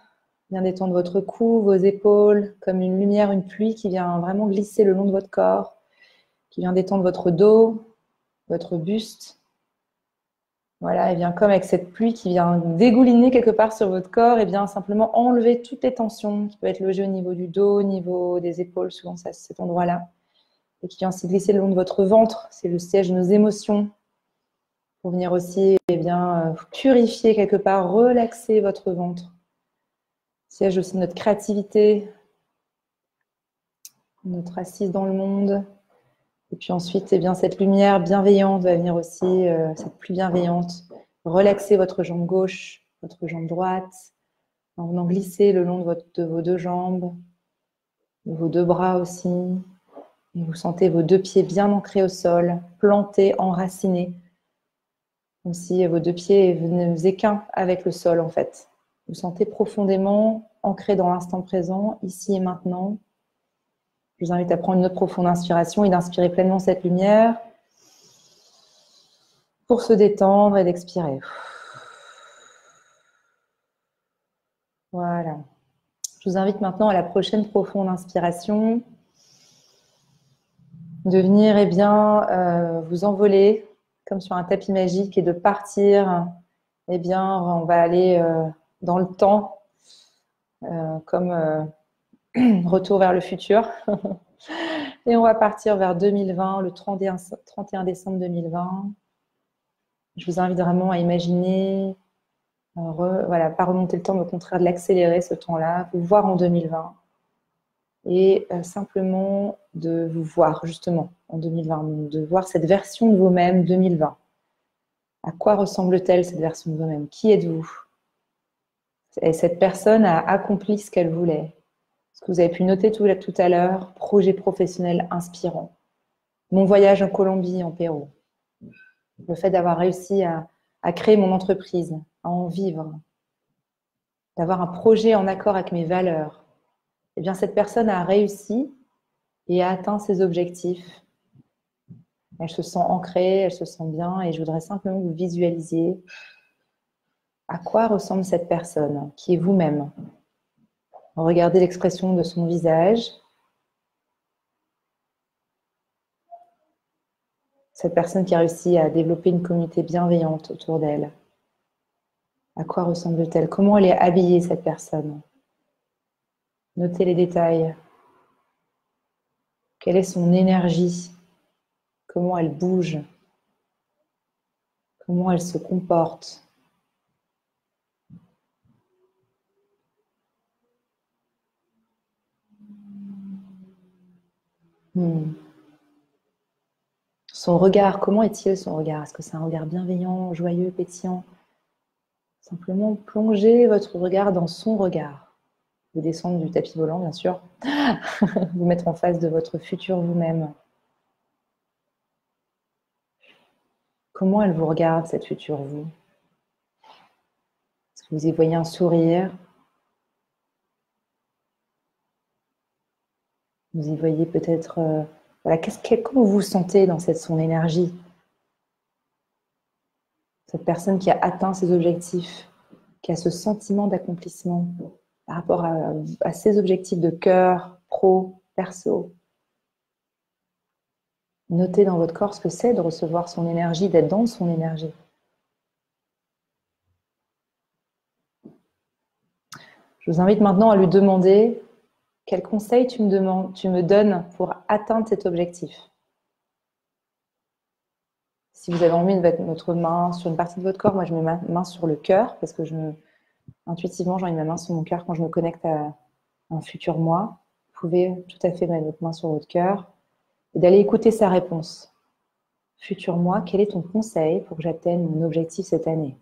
vient détendre votre cou, vos épaules, comme une lumière, une pluie qui vient vraiment glisser le long de votre corps, qui vient détendre votre dos, votre buste. Voilà, et bien comme avec cette pluie qui vient dégouliner quelque part sur votre corps, et bien simplement enlever toutes les tensions qui peuvent être logées au niveau du dos, au niveau des épaules, souvent c'est à cet endroit-là. et qui vient aussi glisser le long de votre ventre. C'est le siège de nos émotions. Pour venir aussi purifier quelque part, relaxer votre ventre. Siège aussi de notre créativité, notre assise dans le monde. Et puis ensuite, cette lumière bienveillante va venir aussi, cette pluie bienveillante. Relaxer votre jambe gauche, votre jambe droite, en venant glisser le long de vos deux jambes, de vos deux bras aussi. Et vous sentez vos deux pieds bien ancrés au sol, plantés, enracinés. Comme si vos deux pieds ne faisaient qu'un avec le sol en fait. Vous sentez profondément ancré dans l'instant présent, ici et maintenant. Je vous invite à prendre une autre profonde inspiration et d'inspirer pleinement cette lumière pour se détendre et d'expirer. Voilà. Je vous invite maintenant à la prochaine profonde inspiration. De venir vous envoler comme sur un tapis magique et de partir. On va aller dans le temps comme retour vers le futur. Et on va partir vers 2020, le 31 décembre 2020. Je vous invite vraiment à imaginer, pas remonter le temps, mais au contraire de l'accélérer ce temps-là, vous voir en 2020 et simplement de vous voir justement en 2020, de voir cette version de vous-même 2020. À quoi ressemble-t-elle cette version de vous-même? Qui êtes-vous? Et cette personne a accompli ce qu'elle voulait. Ce que vous avez pu noter tout à l'heure, projet professionnel inspirant. Mon voyage en Colombie, en Pérou. Le fait d'avoir réussi à créer mon entreprise, à en vivre, d'avoir un projet en accord avec mes valeurs. Eh bien, cette personne a réussi et a atteint ses objectifs. Elle se sent ancrée, elle se sent bien et je voudrais simplement que vous visualisiez à quoi ressemble cette personne, qui est vous-même. Regardez l'expression de son visage. Cette personne qui a réussi à développer une communauté bienveillante autour d'elle. À quoi ressemble-t-elle? Comment elle est habillée, cette personne? Notez les détails. Quelle est son énergie? Comment elle bouge? Comment elle se comporte? Son regard, comment est-il son regard? Est-ce que c'est un regard bienveillant, joyeux, pétillant? Simplement plongez votre regard dans son regard. Vous descendre du tapis volant, bien sûr. Vous mettre en face de votre futur vous-même. Comment elle vous regarde, cette future vous? Est-ce que vous y voyez un sourire? Vous y voyez peut-être... comment vous vous sentez dans son énergie? Cette personne qui a atteint ses objectifs, qui a ce sentiment d'accomplissement par rapport à ses objectifs de cœur, pro, perso. Notez dans votre corps ce que c'est de recevoir son énergie, d'être dans son énergie. Je vous invite maintenant à lui demander quel conseil tu me donnes pour atteindre cet objectif. Si vous avez envie de mettre votre main sur une partie de votre corps, moi je mets ma main sur le cœur parce que intuitivement j'ai ma main sur mon cœur quand je me connecte à un futur moi. Vous pouvez tout à fait mettre votre main sur votre cœur et d'aller écouter sa réponse. Futur moi, quel est ton conseil pour que j'atteigne mon objectif cette année?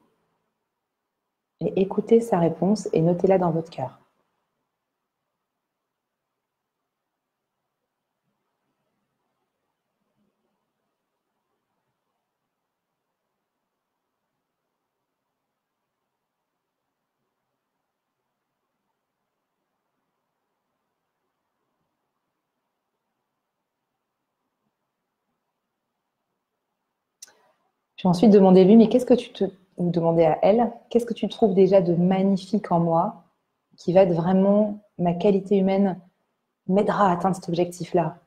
Et écoutez sa réponse et notez-la dans votre cœur. Puis ensuite, demandez-lui, mais ou demandez à elle, qu'est-ce que tu trouves déjà de magnifique en moi qui va être vraiment ma qualité humaine, m'aidera à atteindre cet objectif-là?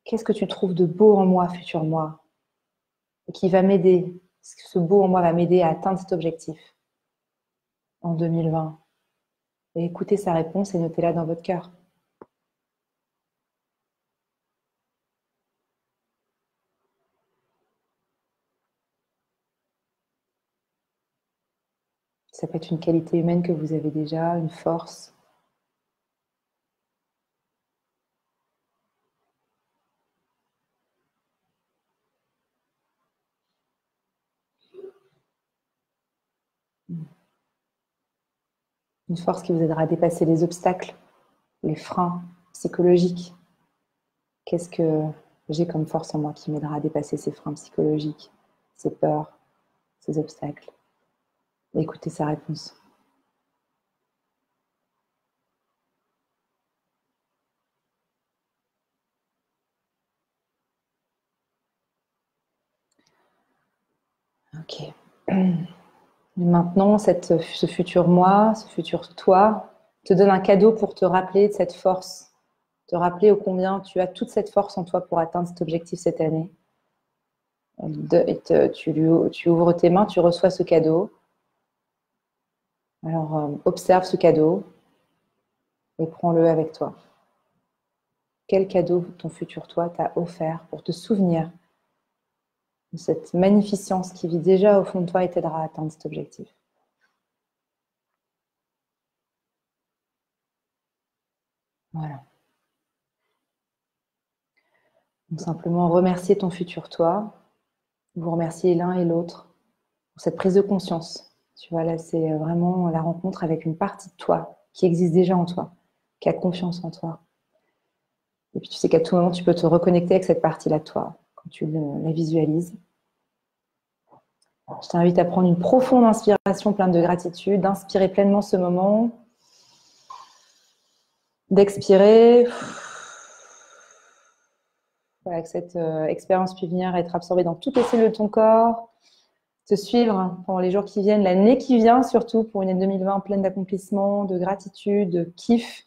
Qu'est-ce que tu trouves de beau en moi, futur moi, et qui va m'aider? Ce beau en moi va m'aider à atteindre cet objectif en 2020. Et écoutez sa réponse et notez-la dans votre cœur. Ça peut être une qualité humaine que vous avez déjà, une force. Une force qui vous aidera à dépasser les obstacles, les freins psychologiques. Qu'est-ce que j'ai comme force en moi qui m'aidera à dépasser ces freins psychologiques, ces peurs, ces obstacles? Écoutez sa réponse. Ok. Maintenant, ce futur moi, ce futur toi, te donne un cadeau pour te rappeler de cette force, te rappeler ô combien tu as toute cette force en toi pour atteindre cet objectif cette année. Tu ouvres tes mains, tu reçois ce cadeau. Alors, observe ce cadeau et prends-le avec toi. Quel cadeau ton futur toi t'a offert pour te souvenir de cette magnificence qui vit déjà au fond de toi et t'aidera à atteindre cet objectif. Voilà. Donc, simplement remercier ton futur toi, vous remercier l'un et l'autre pour cette prise de conscience. Tu vois, là, c'est vraiment la rencontre avec une partie de toi qui existe déjà en toi, qui a confiance en toi. Et puis, tu sais qu'à tout moment, tu peux te reconnecter avec cette partie-là de toi quand tu la visualises. Je t'invite à prendre une profonde inspiration pleine de gratitude, d'inspirer pleinement ce moment, d'expirer. Voilà, que cette expérience puisse venir être absorbée dans toutes les cellules de ton corps, te suivre pendant les jours qui viennent, l'année qui vient surtout, pour une année 2020 pleine d'accomplissements, de gratitude, de kiff,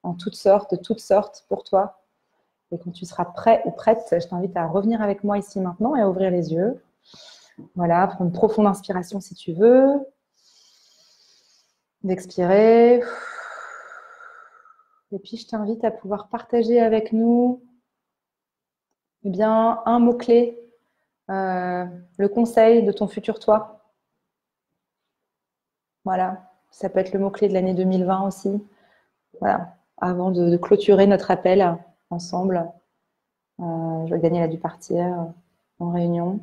en toutes sortes, de toutes sortes pour toi. Et quand tu seras prêt ou prête, je t'invite à revenir avec moi ici maintenant et à ouvrir les yeux. Voilà, prendre une profonde inspiration si tu veux. D'expirer. Et puis, je t'invite à pouvoir partager avec nous eh bien, un mot-clé, le conseil de ton futur toi. Voilà, ça peut être le mot-clé de l'année 2020 aussi. Voilà, avant de clôturer notre appel ensemble. Je vois que Daniel a dû partir en réunion.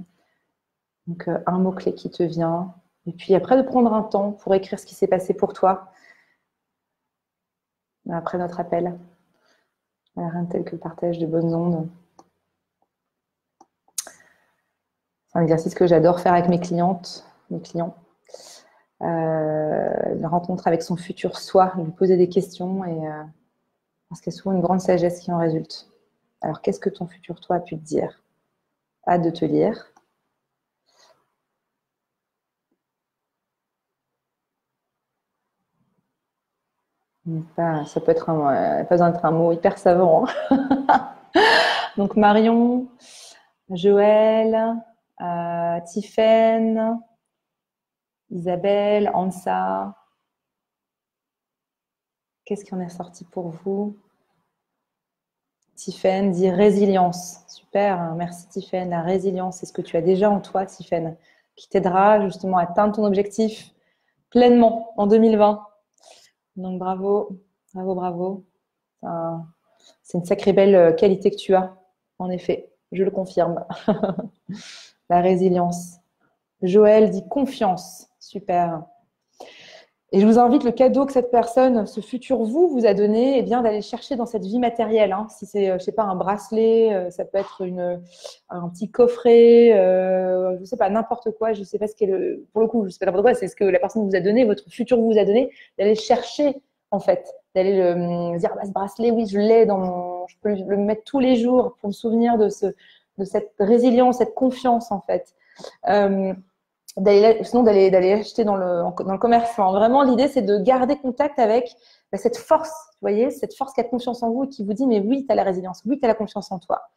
Donc, un mot-clé qui te vient. Et puis après, de prendre un temps pour écrire ce qui s'est passé pour toi après notre appel. Voilà, rien de tel que le partage de bonnes ondes. C'est un exercice que j'adore faire avec mes clientes, mes clients. La rencontre avec son futur soi, lui poser des questions parce qu'il y a souvent une grande sagesse qui en résulte. Alors, qu'est-ce que ton futur toi a pu te dire? Hâte de te lire. Ça peut être pas besoin d'être un mot hyper savant. Donc, Marion, Joël, Tiffaine, Isabelle, Ansa. Qu'est-ce qui en est sorti pour vous? Tiffaine dit résilience. Super, hein, merci Tiffaine. La résilience, c'est ce que tu as déjà en toi, Tiffaine, qui t'aidera justement à atteindre ton objectif pleinement en 2020. Donc bravo, bravo, bravo. C'est une sacrée belle qualité que tu as, en effet, je le confirme. La résilience. Joël dit confiance. Super. Et je vous invite, le cadeau que cette personne, ce futur vous a donné, eh bien d'aller chercher dans cette vie matérielle. Hein. Si c'est, je sais pas, un bracelet, ça peut être un petit coffret, je sais pas, n'importe quoi. Je sais pas ce qu'est pour le coup, je sais pas n'importe quoi. C'est ce que la personne vous a donné, votre futur vous a donné, d'aller chercher en fait, d'aller dire bah, ce bracelet, oui, je l'ai je peux le mettre tous les jours pour me souvenir de cette résilience, cette confiance en fait. Sinon d'aller acheter dans le commerce. Enfin, vraiment, l'idée, c'est de garder contact avec cette force, vous voyez, cette force qui a confiance en vous et qui vous dit, mais oui, tu as la résilience, oui, tu as la confiance en toi.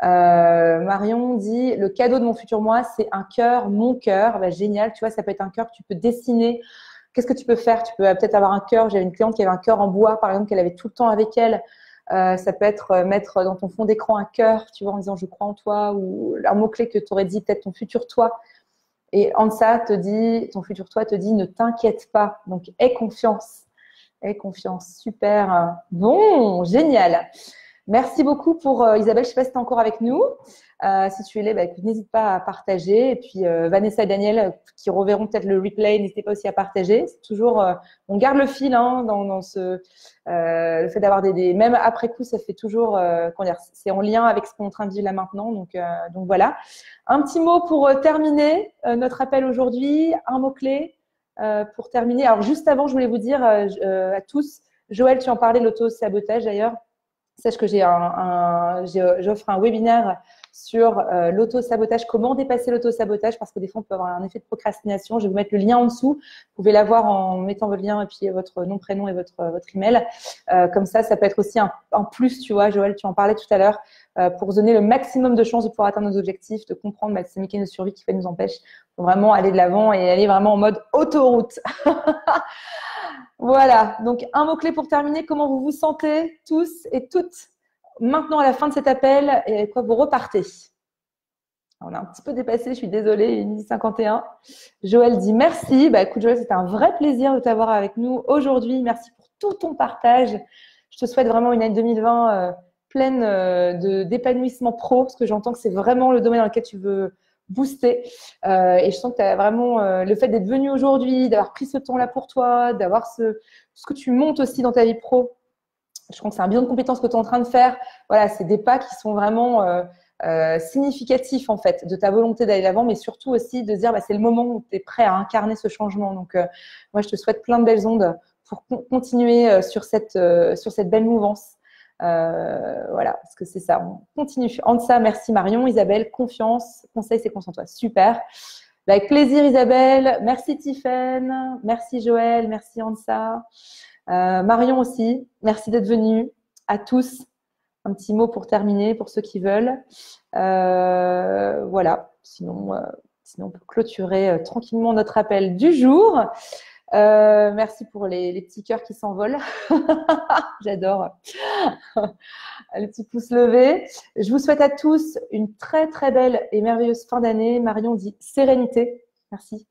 Marion dit, le cadeau de mon futur moi, c'est un cœur, mon cœur. Bah, génial, tu vois, ça peut être un cœur que tu peux dessiner. Qu'est-ce que tu peux faire? Tu peux peut-être avoir un cœur. J'avais une cliente qui avait un cœur en bois, par exemple, qu'elle avait tout le temps avec elle. Ça peut être mettre dans ton fond d'écran un cœur, tu vois, en disant je crois en toi, ou un mot-clé que tu aurais dit, peut-être ton futur toi. Et Ansa te dit, ton futur toi te dit, ne t'inquiète pas. Donc, aie confiance. Aie confiance. Super. Bon, génial. Merci beaucoup pour Isabelle. Je ne sais pas si tu es encore avec nous. Si tu es là, bah, écoute, n'hésite pas à partager. Et puis Vanessa et Daniel qui reverront peut-être le replay, n'hésitez pas aussi à partager. C'est toujours, on garde le fil hein, dans ce, le fait d'avoir même après coup, ça fait toujours, comment dire, c'est en lien avec ce qu'on est en train de vivre là maintenant. Donc voilà. Un petit mot pour terminer notre appel aujourd'hui. Un mot clé pour terminer. Alors juste avant, je voulais vous dire à tous, Joël, tu en parlais de l'auto-sabotage d'ailleurs. Sache que j'offre un webinaire sur l'auto-sabotage, comment dépasser l'auto-sabotage, parce que des fois, on peut avoir un effet de procrastination. Je vais vous mettre le lien en dessous. Vous pouvez l'avoir en mettant votre lien et puis votre nom, prénom et votre email. Comme ça peut être aussi un plus, tu vois, Joël, tu en parlais tout à l'heure, pour donner le maximum de chances de pouvoir atteindre nos objectifs, de comprendre ces mécanismes de survie qui nous empêchent de vraiment aller de l'avant et aller vraiment en mode autoroute. Voilà, donc un mot-clé pour terminer, comment vous vous sentez tous et toutes maintenant à la fin de cet appel et avec quoi vous repartez. On a un petit peu dépassé, je suis désolée, 1h51. Joël dit merci. Bah, écoute Joël, c'était un vrai plaisir de t'avoir avec nous aujourd'hui. Merci pour tout ton partage. Je te souhaite vraiment une année 2020 pleine d'épanouissement pro, parce que j'entends que c'est vraiment le domaine dans lequel tu veux booster. Et je sens que tu as vraiment le fait d'être venu aujourd'hui, d'avoir pris ce temps-là pour toi, d'avoir ce que tu montes aussi dans ta vie pro. Je crois que c'est un bilan de compétences que tu es en train de faire. Voilà, c'est des pas qui sont vraiment significatifs en fait de ta volonté d'aller de l'avant, mais surtout aussi de dire bah, c'est le moment où tu es prêt à incarner ce changement. Donc, moi, je te souhaite plein de belles ondes pour continuer sur cette belle mouvance. Voilà, parce que c'est ça. On continue. Ansa, merci Marion. Isabelle, confiance. Conseil, c'est concentre-toi. Super. Bah, avec plaisir Isabelle. Merci Tiffaine. Merci Joël. Merci Ansa. Marion aussi. Merci d'être venue. À tous. Un petit mot pour terminer, pour ceux qui veulent. Voilà. Sinon, on peut clôturer tranquillement notre appel du jour. Merci pour les petits cœurs qui s'envolent. J'adore. Les petits pouces levés. Je vous souhaite à tous une très, très belle et merveilleuse fin d'année. Marion dit sérénité. Merci.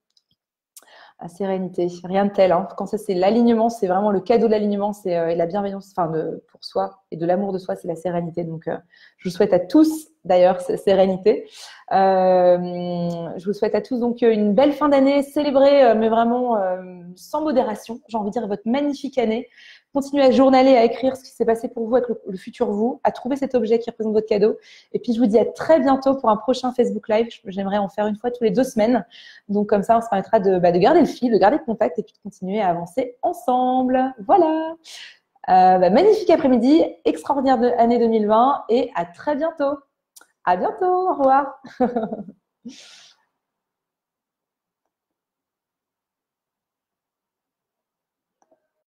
La sérénité, rien de tel. Hein. Quand ça, c'est l'alignement, c'est vraiment le cadeau de l'alignement, c'est la bienveillance pour soi et de l'amour de soi, c'est la sérénité. Donc, je vous souhaite à tous, d'ailleurs, cette sérénité. Je vous souhaite à tous donc une belle fin d'année, célébrée, mais vraiment sans modération. J'ai envie de dire votre magnifique année. Continuez à journaler, à écrire ce qui s'est passé pour vous avec le futur vous, à trouver cet objet qui représente votre cadeau. Et puis, je vous dis à très bientôt pour un prochain Facebook Live. J'aimerais en faire une fois tous les 2 semaines. Donc, comme ça, on se permettra de garder le fil, de garder le contact et puis de continuer à avancer ensemble. Voilà. Magnifique après-midi, extraordinaire année 2020 et à très bientôt. À bientôt. Au revoir.